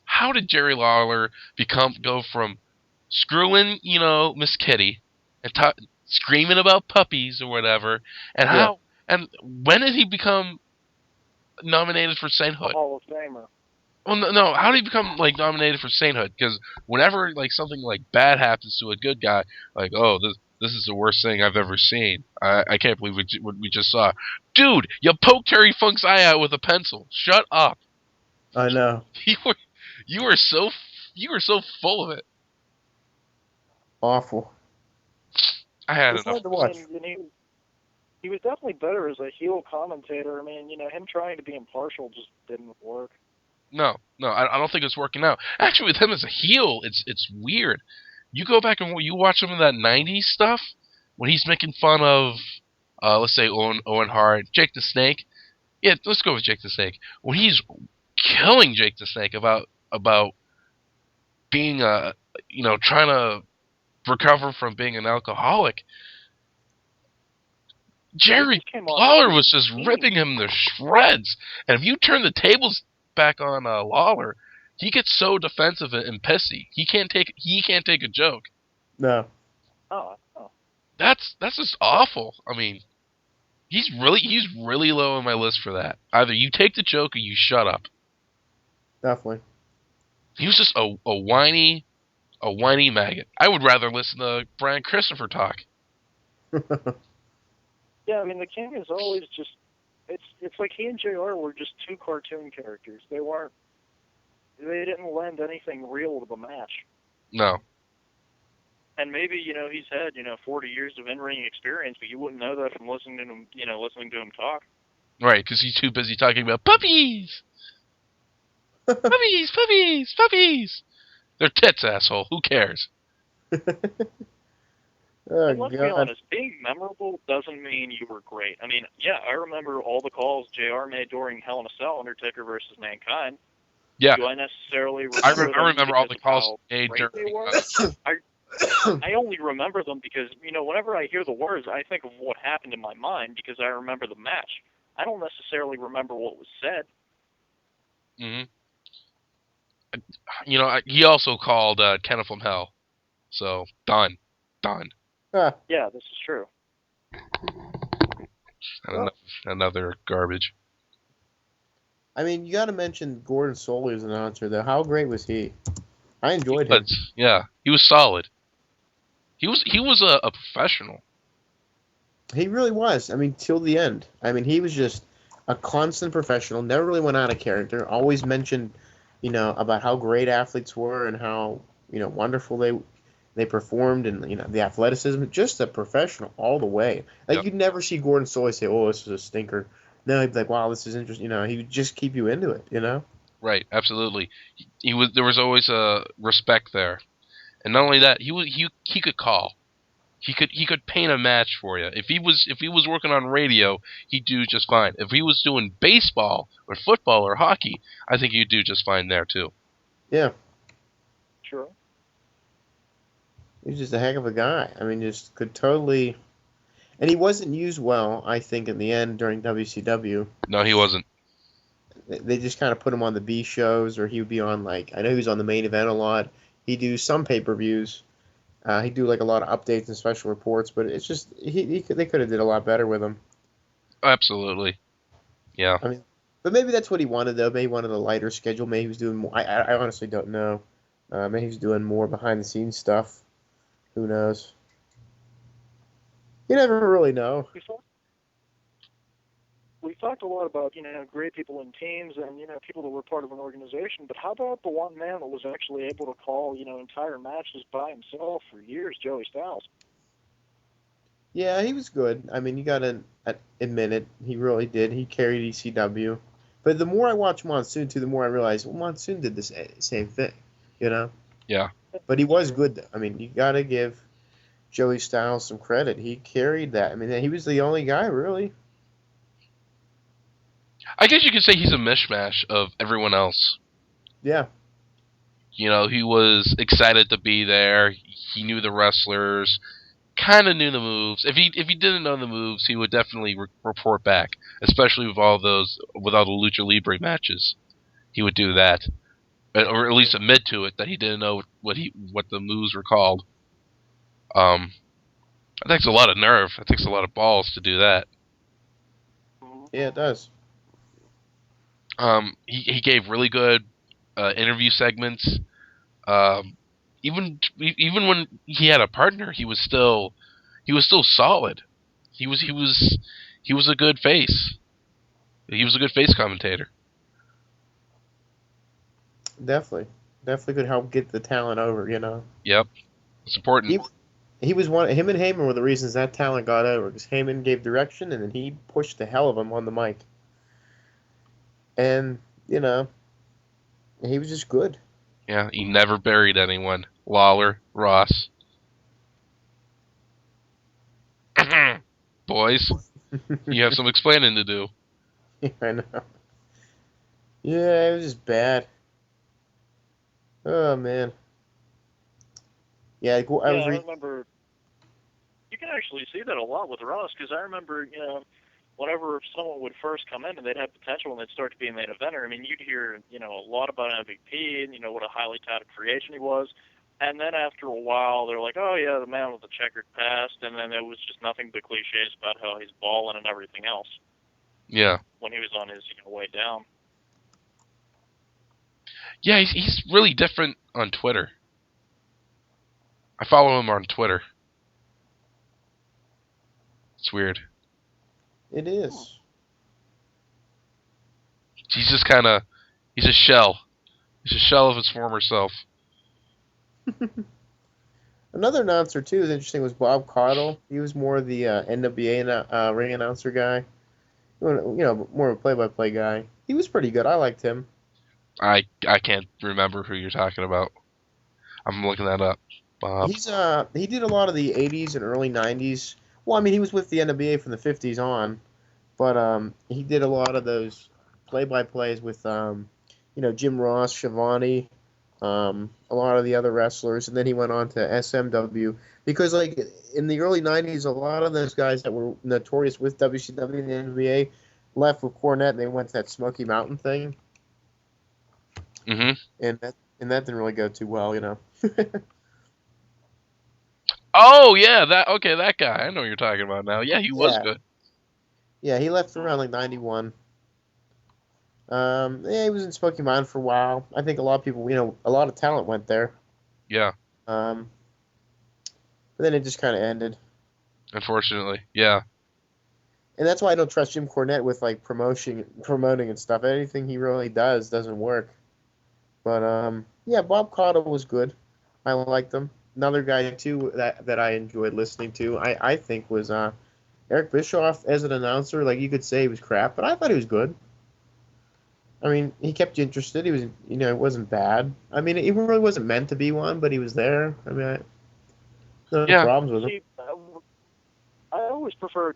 how did Jerry Lawler go from screwing, Miss Kitty and screaming about puppies or whatever, and Yeah. when did he become nominated for sainthood? Hall of Famer. Well, no. How did he become like nominated for sainthood? Because whenever like something like bad happens to a good guy, like this is the worst thing I've ever seen. I can't believe what we just saw, dude. You poked Terry Funk's eye out with a pencil. Shut up. I know. You were so full of it. Awful. I had It was enough. hard to watch. I mean, he was definitely better as a heel commentator. I mean, him trying to be impartial just didn't work. No, I don't think it's working out. Actually, with him as a heel, it's weird. You go back and you watch some of that '90s stuff when he's making fun of, let's say Owen Hart, Jake the Snake. Yeah, let's go with Jake the Snake. When he's killing Jake the Snake about being trying to recover from being an alcoholic. Jerry Lawler was just ripping him to shreds, and if you turn the tables back on Lawler, he gets so defensive and pissy. He can't take a joke. No. Oh. That's just awful. I mean, he's really low on my list for that. Either you take the joke or you shut up. Definitely. He was just a whiny maggot. I would rather listen to Brian Christopher talk. Yeah, I mean, the King is always just. It's like he and JR were just two cartoon characters. They they didn't lend anything real to the match. No. And maybe, he's had, 40 years of in-ring experience, but you wouldn't know that from listening to him, listening to him talk. Right, because he's too busy talking about puppies! Puppies! Puppies! Puppies! They're tits, asshole. Who cares? Oh, And let's be God. honest, being memorable doesn't mean you were great. I mean, yeah, I remember all the calls JR made during Hell in a Cell, Undertaker versus Mankind. Yeah. Do I necessarily I remember remember all the because of calls how made great during. they were? I only remember them because, whenever I hear the words, I think of what happened in my mind because I remember the match. I don't necessarily remember what was said. Mm-hmm. He also called Kenneth from Hell. So, done. Huh. Yeah, this is true. And another garbage. I mean, you got to mention Gordon Solie as an announcer, though. How great was he? I enjoyed But, him. yeah, he was solid. He was a professional. He really was. I mean, till the end. I mean, he was just a constant professional. Never really went out of character. Always mentioned, about how great athletes were and how wonderful they performed and the athleticism. Just a professional all the way. Like Yep. you'd never see Gordon Solie say, "Oh, this is a stinker." No, he'd be like, "Wow, this is interesting." He would just keep you into it. Right, absolutely. There was always a respect there. And not only that, he could call. He could paint a match for you. If he was working on radio, he'd do just fine. If he was doing baseball or football or hockey, I think he'd do just fine there too. Yeah. Sure. He was just a heck of a guy. I mean, just could totally. And he wasn't used well, I think, in the end during WCW. No, he wasn't. They just kind of put him on the B shows, or he would be on, like, I know he was on the main event a lot. He'd do some pay-per-views. He'd do, like, a lot of updates and special reports, but it's just, they could have did a lot better with him. Absolutely. Yeah. I mean, but maybe that's what he wanted, though. Maybe he wanted a lighter schedule. Maybe he was doing more. I honestly don't know. Maybe he was doing more behind-the-scenes stuff. Who knows? You never really know. We talked a lot about, great people in teams and, people that were part of an organization, but how about the one man that was actually able to call, entire matches by himself for years, Joey Styles? Yeah, he was good. I mean, you gotta admit it. He really did. He carried ECW. But the more I watch Monsoon, too, the more I realize, well, Monsoon did the same thing, Yeah. But he was good, though. I mean, you gotta give Joey Styles some credit. He carried that. I mean, he was the only guy, really. I guess you could say he's a mishmash of everyone else. Yeah. He was excited to be there. He knew the wrestlers, kind of knew the moves. If he didn't know the moves, he would definitely report back, especially with all the Lucha Libre matches. He would do that, or at least admit to it that he didn't know what the moves were called. That takes a lot of nerve. That takes a lot of balls to do that. Yeah, it does. He gave really good interview segments. Even when he had a partner, he was still solid. He was a good face. He was a good face commentator. Definitely could help get the talent over. Yep, it's important. He was one. Him and Heyman were the reasons that talent got over, because Heyman gave direction and then he pushed the hell of him on the mic. And he was just good. Yeah, he never buried anyone. Lawler, Ross. Boys, you have some explaining to do. Yeah, I know. Yeah, it was just bad. Oh man. Yeah, I remember. You can actually see that a lot with Ross, because I remember, whenever someone would first come in and they'd have potential and they'd start to be a main eventer, I mean, you'd hear, a lot about MVP and, what a highly touted free agent he was. And then after a while, they're like, oh, yeah, the man with the checkered past. And then it was just nothing but cliches about how he's balling and everything else. Yeah. When he was on his way down. Yeah, he's really different on Twitter. I follow him on Twitter. It's weird. It is. He's just he's a shell. He's a shell of his former self. Another announcer too is interesting was Bob Caudle. He was more the NWA ring announcer guy. More of a play-by-play guy. He was pretty good. I liked him. I can't remember who you're talking about. I'm looking that up. Bob. He did a lot of the '80s and early '90s. Well, I mean, he was with the NWA from the '50s on, but he did a lot of those play-by-plays with Jim Ross, Schiavone, a lot of the other wrestlers, and then he went on to SMW because like in the early '90s, a lot of those guys that were notorious with WCW and the NBA left with Cornette and they went to that Smoky Mountain thing, Mm-hmm. and that didn't really go too well. Oh yeah, that guy. I know what you're talking about now. Yeah, he was Yeah, good. yeah, he left around like '91. Yeah, he was in Smoky Mountain for a while. I think a lot of people, a lot of talent went there. Yeah, Um, but then it just kind of ended. unfortunately. Yeah. And that's why I don't trust Jim Cornette with like promoting and stuff. Anything he really does doesn't work. But yeah, Bob Caudle was good. I liked him. Another guy too that I enjoyed listening to. I think was Eric Bischoff as an announcer. Like you could say he was crap, but I thought he was good. I mean, he kept you interested. He was, it wasn't bad. I mean, he really wasn't meant to be one, but he was there. I mean, no Yeah. problems with him. See, I always preferred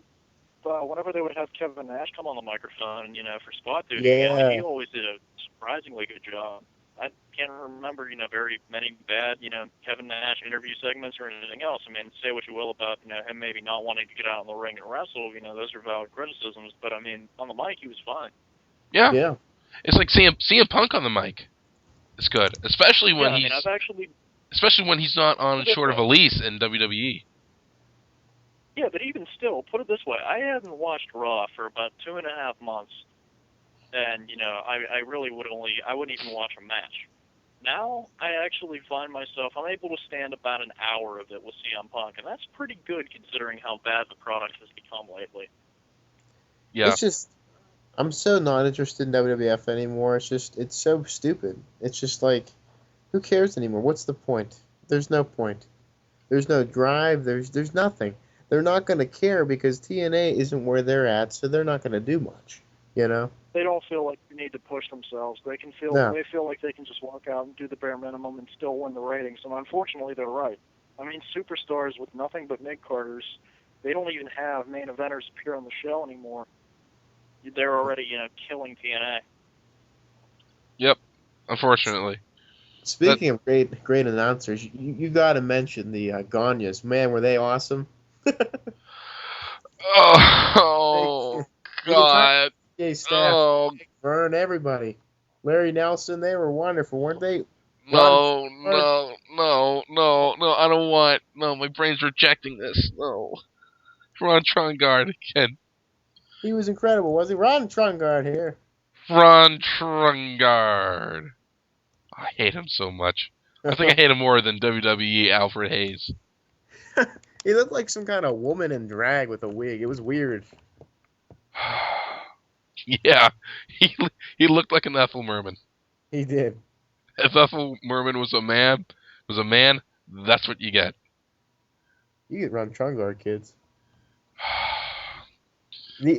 whenever they would have Kevin Nash come on the microphone, for spot duty. Yeah. He always did a surprisingly good job. I can't remember, very many bad, Kevin Nash interview segments or anything else. I mean, say what you will about, him maybe not wanting to get out in the ring and wrestle. Those are valid criticisms. But I mean, on the mic, he was fine. Yeah. Yeah. It's like CM Punk on the mic. It's good, especially when especially when he's not on short of a lease in WWE. Yeah, but even still, put it this way: I hadn't watched Raw for about 2.5 months, and I really I wouldn't even watch a match. Now I actually find myself I'm able to stand about an hour of it with CM Punk, and that's pretty good considering how bad the product has become lately. Yeah. It's just I'm so not interested in WWF anymore. It's so stupid. It's just like, who cares anymore? What's the point? There's no point. There's no drive. There's nothing. They're not going to care because TNA isn't where they're at, so they're not going to do much. They don't feel like they need to push themselves. They feel like they can just walk out and do the bare minimum and still win the ratings. And unfortunately, they're right. I mean, superstars with nothing but mid-carders, they don't even have main eventers appear on the show anymore. They're already, killing TNA. Yep. Unfortunately. Speaking of great announcers, you got to mention the Ganyas. Man, were they awesome? Oh God. Yeah, staff. Oh Vern, everybody. Larry Nelson, they were wonderful, weren't they? no, I don't want. No, my brain's rejecting this. No. Ron Trongard again. He was incredible, was he? Ron Trongard here. Ron Trongard. I hate him so much. I think I hate him more than WWE Alfred Hayes. He looked like some kind of woman in drag with a wig. It was weird. Yeah, he looked like an Ethel Merman. He did. If Ethel Merman was a man, that's what you get. You get Ron Trongard, kids.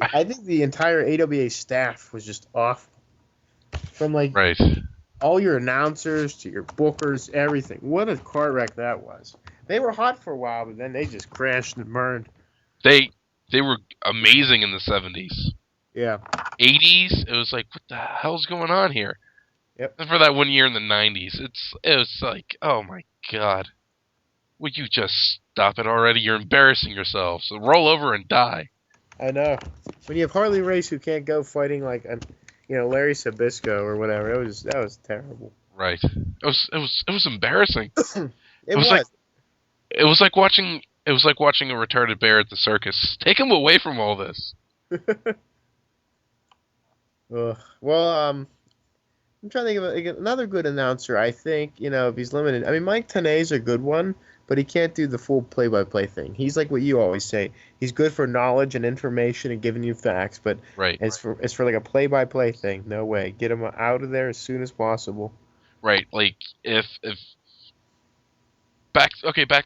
I think the entire AWA staff was just off. From right. all your announcers to your bookers, everything. What a car wreck that was. They were hot for a while, but then they just crashed and burned. They were amazing in the 70s. Yeah. 80s, it was like, what the hell's going on here? Yep. And for that 1 year in the 90s, it was like, oh my God. Would you just stop it already? You're embarrassing yourselves. So roll over and die. I know. When you have Harley Race who can't go fighting like Larry Sabisco or whatever, that was terrible. Right. It was embarrassing. It was. It was like watching a retarded bear at the circus. Take him away from all this. Well, I'm trying to think of another good announcer. I think if he's limited. I mean, Mike Tenay's a good one, but he can't do the full play-by-play thing. He's like what you always say. He's good for knowledge and information and giving you facts, but right. As for like a play-by-play thing, no way. Get him out of there as soon as possible. right? Like if back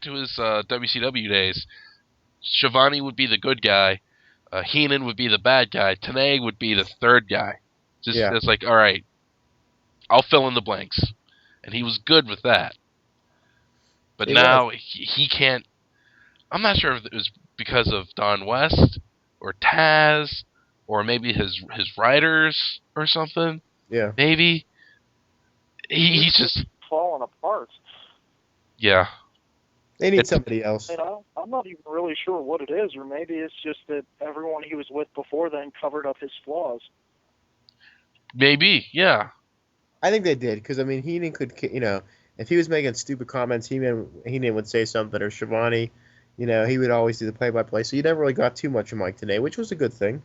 to his WCW days, Shivani would be the good guy, Heenan would be the bad guy, Tenay would be the third guy. Just Yeah. it's like, all right, I'll fill in the blanks, and he was good with that. But He was. now he can't. I'm not sure if it was because of Don West or Taz or maybe his writers or something. Yeah. Maybe he's just falling apart. yeah. They need It's somebody else. And I'm not even really sure what it is, or maybe it's just that everyone he was with before then covered up his flaws. maybe yeah. I think they did because I mean Heenan could, if he was making stupid comments, Heenan would say something, or Shivani, he would always do the play-by-play. So you never really got too much of Mike today, which was a good thing.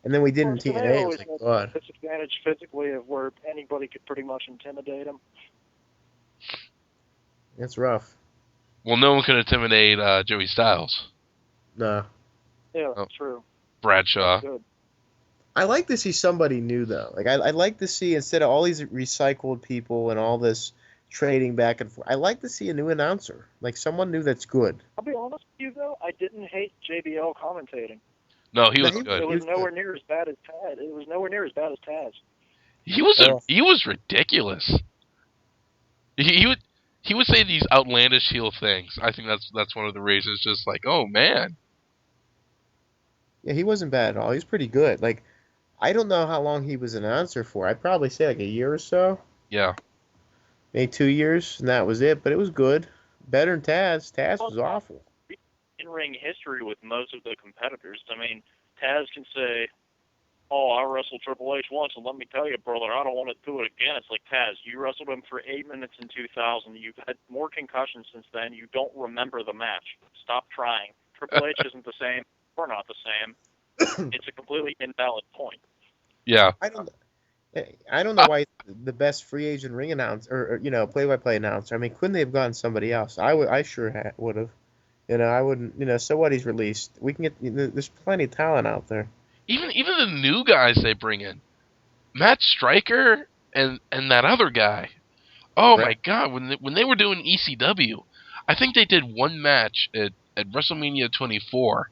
And then we did in They TNA. It always was like, had God, a disadvantage physically of where anybody could pretty much intimidate him. it's rough. Well, no one can intimidate Joey Styles, No, Yeah, Oh. true. Bradshaw. Good. I like to see somebody new though. Like I like to see, instead of all these recycled people and all this trading back and forth, I like to see a new announcer, like someone new that's good. I'll be honest with you though, I didn't hate JBL commentating. No, he No, was he- good. It He was was nowhere near as bad as Taz. It was nowhere near as bad as Taz. He was ridiculous. He would say these outlandish heel things. I think that's one of the reasons. Just like, oh man, Yeah, he wasn't bad at all. He was pretty good. Like I don't know how long he was an announcer for. I'd probably say like a year or so, yeah, maybe 2 years, and that was it. But it was good. Better than Taz. Taz was awful. In-ring history with most of the competitors. I mean, Taz can say, "Oh, I wrestled Triple H once, and let me tell you, brother, I don't want to do it again." It's like, Taz, you wrestled him for 8 minutes in 2000. You've had more concussions since then. You don't remember the match. Stop trying. Triple H isn't the same. We're not the same. It's a completely invalid point. yeah. I don't know why the best free agent ring announcer, or play-by-play announcer. I mean, couldn't they have gotten somebody else? I sure would have. I wouldn't. So what? He's released. We can get. There's plenty of talent out there. Even the new guys they bring in, Matt Stryker and that other guy. Oh my God! When they were doing ECW, I think they did one match at WrestleMania 24.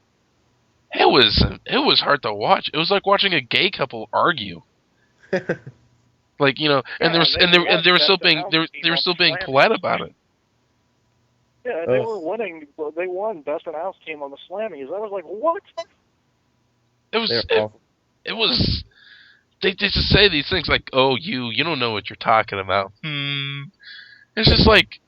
It was hard to watch. It was like watching a gay couple argue. Like and they were still being polite about it. Yeah, they were winning. They won Best Announced Team on the Slammies. I was like, what? It was They're awful. it was. They just say these things like, "Oh, you don't know what you're talking about." It's just like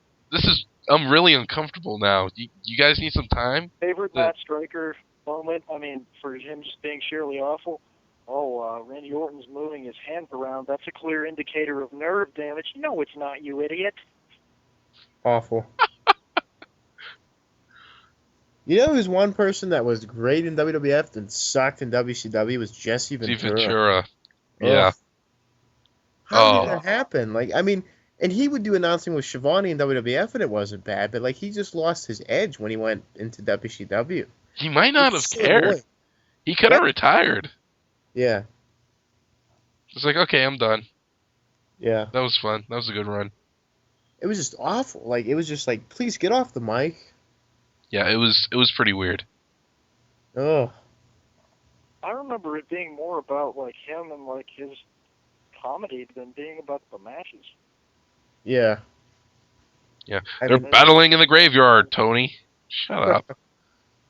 I'm really uncomfortable now. You guys need some time. Favorite Matt Stryker moment? I mean, for him just being sheerly awful. Oh, Randy Orton's moving his hands around. That's a clear indicator of nerve damage. No, it's not, you idiot. Awful. Who's one person that was great in WWF and sucked in WCW was Jesse Ventura. Yeah. How did that happen? Like, I mean, and he would do announcing with Shivani in WWF, and it wasn't bad, but like he just lost his edge when he went into WCW. He might not have cared. Annoying. He could have retired. Yeah. It's like, okay, I'm done. Yeah. That was fun. That was a good run. It was just awful. Like, it was just like, please get off the mic. Yeah, it was pretty weird. Oh. I remember it being more about like him and like his comedy than being about the matches. Yeah. Yeah. They're battling in the graveyard, Tony. Shut up.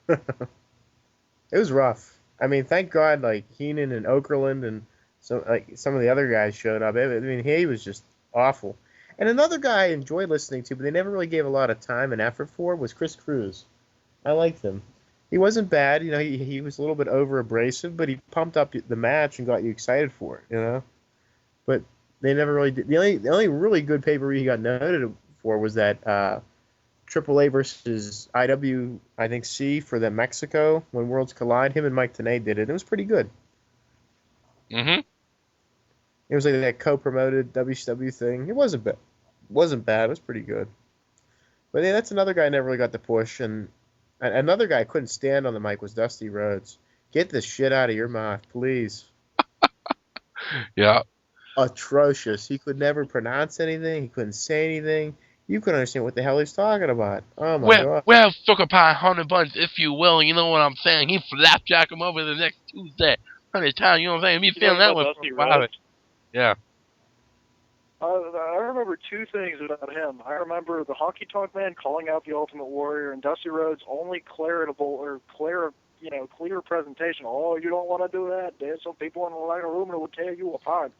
It was rough. I mean, thank God, like Heenan and Okerlund and some of the other guys showed up. I mean, he was just awful. And another guy I enjoyed listening to, but they never really gave a lot of time and effort for, was Chris Cruz. I liked him. He wasn't bad, he was a little bit over abrasive, but he pumped up the match and got you excited for it, But they never really did. The only really good pay-per-view he got noted for was that AAA versus IW, I think C, for the Mexico when Worlds Collide. Him and Mike Tenay did it. It was pretty good. Mm-hmm. It was like that co-promoted WCW thing. It wasn't bad. It was pretty good. But yeah, that's another guy I never really got to push. And another guy I couldn't stand on the mic was Dusty Rhodes. Get this shit out of your mouth, please. Yeah. atrocious. He could never pronounce anything. He couldn't say anything. You couldn't understand what the hell he's talking about. Oh my god. Well, sugar pie, honey buns, if you will. You know what I'm saying? He flapjack him over the next Tuesday. 100 times, you know what I'm saying? Be You feeling talking that about one for Dusty a while. Rhodes? Yeah. I remember two things about him. I remember the Honky Tonk Man calling out the Ultimate Warrior, and Dusty Rhodes' only clear presentation. Oh, you don't want to do that. There's some people in the locker room that will tear you apart.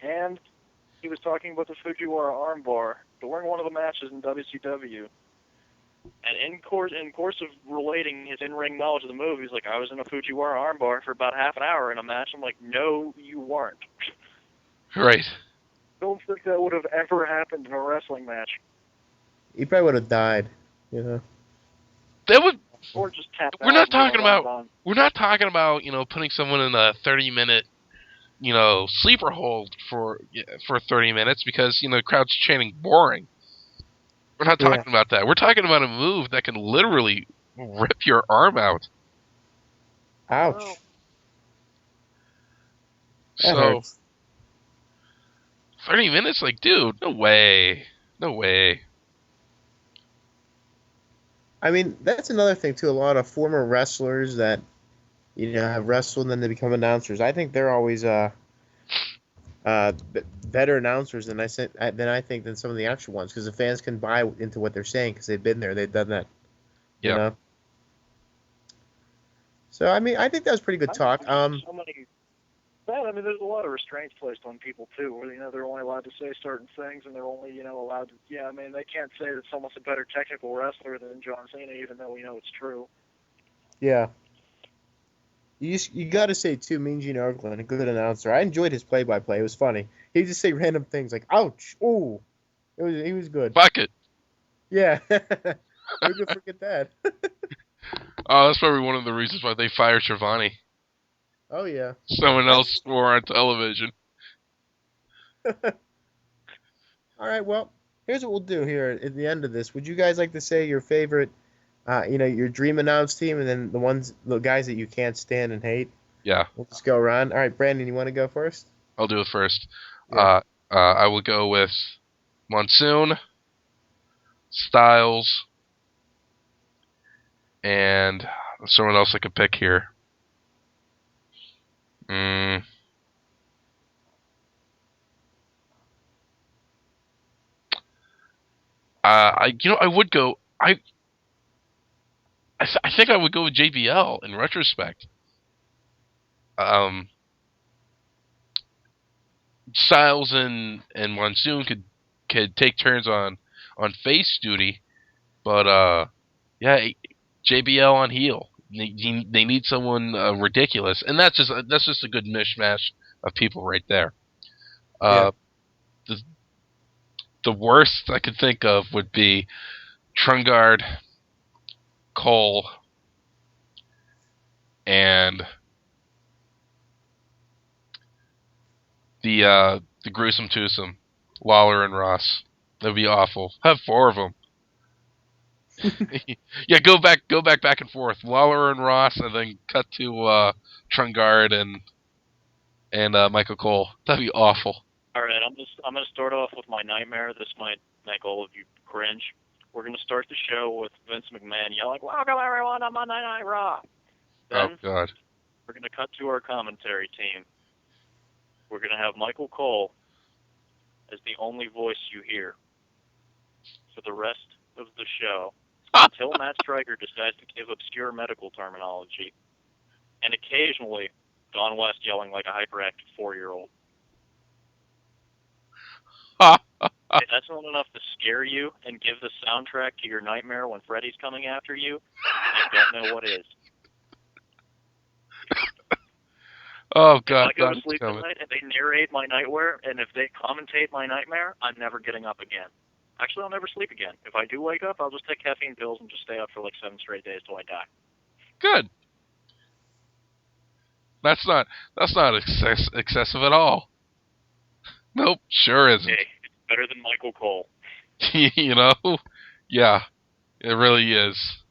And he was talking about the Fujiwara armbar during one of the matches in WCW. And in course of relating his in-ring knowledge of the move, he's like, I was in a Fujiwara armbar for about half an hour in a match. I'm like, no, you weren't. Right. Don't think that would have ever happened in a wrestling match. He probably would have died. You know. That would. Or just tap We're out not and talking go, "I'm about. done." We're not talking about putting someone in a 30-minute sleeper hold for 30 minutes because the crowd's chanting boring. We're not talking about that. We're talking about a move that can literally rip your arm out. Ouch. Well, That So hurts. 30 minutes, like, dude, no way. No way. I mean, that's another thing too. A lot of former wrestlers that have wrestled and then they become announcers. I think they're always better announcers than I think than some of the actual ones because the fans can buy into what they're saying because they've been there, they've done that. You Yeah. know. So I mean, I think that was pretty good talk. There's a lot of restraints placed on people too, where they're only allowed to say certain things, and they're only allowed to. Yeah, they can't say that someone's a better technical wrestler than John Cena, even though we know it's true. Yeah. You got to say too, Mean Gene Okerlund, a good announcer. I enjoyed his play-by-play. It was funny. He'd just say random things like "ouch," "ooh." He was good. Fuck it. Yeah. Who could forget that? Oh, that's probably one of the reasons why they fired Schiavone. Oh yeah. Someone else swore on television. All right. Well, here's what we'll do here at the end of this. Would you guys like to say your favorite, your dream announce team, and then the guys that you can't stand and hate? Yeah. We'll just go around. All right, Brandon, you want to go first? I'll do it first. Yeah. I will go with Monsoon, Styles, and someone else I could pick here. I would go. I think I would go with JBL in retrospect. Styles and Monsoon could take turns on face duty, but yeah, JBL on heel. They need someone ridiculous, and that's just a good mishmash of people right there. Yeah. The worst I could think of would be Trungard, Cole, and the gruesome twosome, Lawler and Ross. That'd be awful. Have 4 of them. Yeah, go back and forth. Lawler and Ross, and then cut to Trungard and Michael Cole. That'd be awful. All right, I'm gonna start off with my nightmare. This might make all of you cringe. We're gonna start the show with Vince McMahon yelling, "Welcome everyone on Monday Night Raw." Then Oh God. we're gonna cut to our commentary team. We're gonna have Michael Cole as the only voice you hear for the rest of the show until Matt Stryker decides to give obscure medical terminology, and occasionally Don West yelling like a hyperactive 4-year-old. If that's not enough to scare you and give the soundtrack to your nightmare when Freddy's coming after you, I don't know what is. Oh God. If I go to sleep at night and they narrate my nightmare, and if they commentate my nightmare, I'm never getting up again. Actually, I'll never sleep again. If I do wake up, I'll just take caffeine pills and just stay up for like 7 straight days till I die. Good. That's not excessive at all. Nope, sure isn't. Hey, it's better than Michael Cole. Yeah, it really is.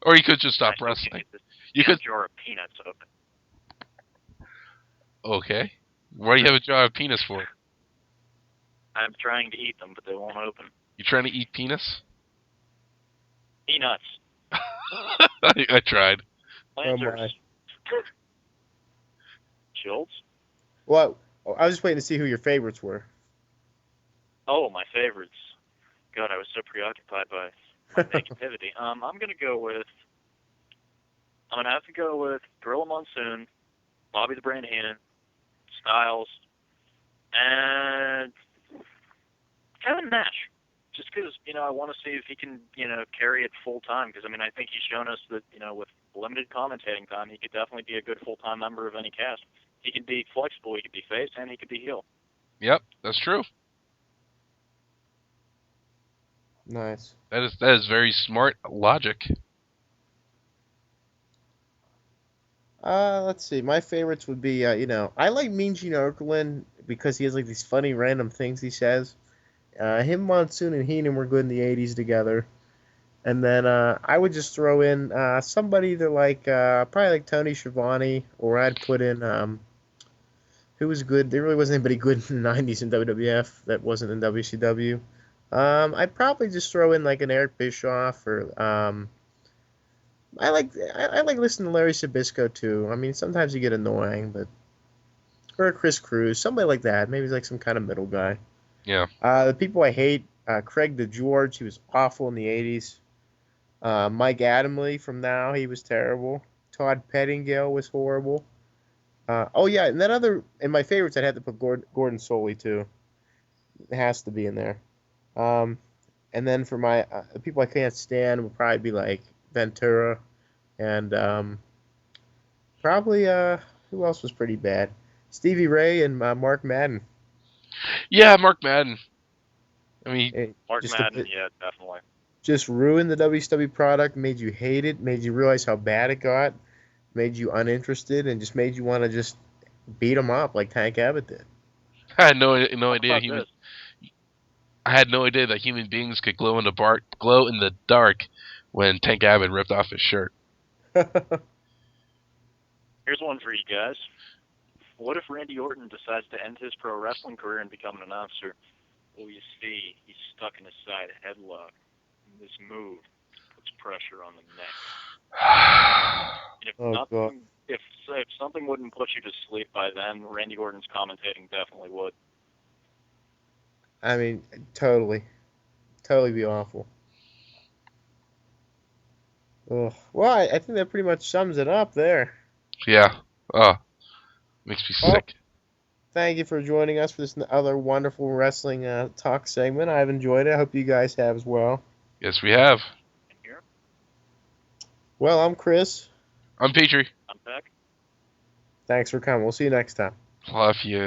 Or you could just stop wrestling. You could jar of peanuts open. Okay. What do you have a jar of peanuts for? I'm trying to eat them, but they won't open. You trying to eat penis? Peanuts. I tried. Oh Planters. my. Schultz? Well, I was just waiting to see who your favorites were. Oh, my favorites. God, I was so preoccupied by my negativity. I'm gonna have to go with Gorilla Monsoon, Bobby the Brain Heenan, Styles, and Kevin Nash. Just because, I want to see if he can, carry it full time. Because, I think he's shown us that, with limited commentating time, he could definitely be a good full-time member of any cast. He can be flexible, he could be face, and he could be heel. Yep, that's true. Nice. That is very smart logic. Let's see. My favorites would be, I like Mean Gene Okerlund because he has like these funny random things he says. Him, Monsoon, and Heenan were good in the '80s together. And then I would just throw in somebody either like probably like Tony Schiavone, or I'd put in who was good. There really wasn't anybody good in the '90s in WWF that wasn't in WCW. I'd probably just throw in like an Eric Bischoff, or I like listening to Larry Sabisco too. I mean, sometimes you get annoying, but or Chris Cruz, somebody like that. Maybe he's like some kind of middle guy. Yeah. The people I hate, Craig DeGeorge, he was awful in the '80s. Mike Adamle from Now, he was terrible. Todd Pettingill was horrible. Oh yeah, and in my favorites, I'd have to put Gordon Soley too. It has to be in there. And then for my the people I can't stand would probably be like Ventura, and probably who else was pretty bad? Stevie Ray and Mark Madden. Yeah, Mark Madden. I mean, Mark Madden, yeah, definitely. Just ruined the WCW product, made you hate it, made you realize how bad it got, made you uninterested, and just made you want to just beat them up like Tank Abbott did. I had no idea I had no idea that human beings could glow in the dark when Tank Abbott ripped off his shirt. Here's one for you guys. What if Randy Orton decides to end his pro wrestling career and become an announcer? Well, you see, he's stuck in a side headlock. And this move puts pressure on the neck. And if something wouldn't put you to sleep by then, Randy Orton's commentating definitely would. I mean, totally be awful. Ugh. Well, I think that pretty much sums it up there. Yeah. Oh, makes me sick. Thank you for joining us for this other wonderful wrestling talk segment. I've enjoyed it. I hope you guys have as well. Yes, we have. Here. Well, I'm Chris. I'm Petrie. I'm Beck. Thanks for coming. We'll see you next time. Love you.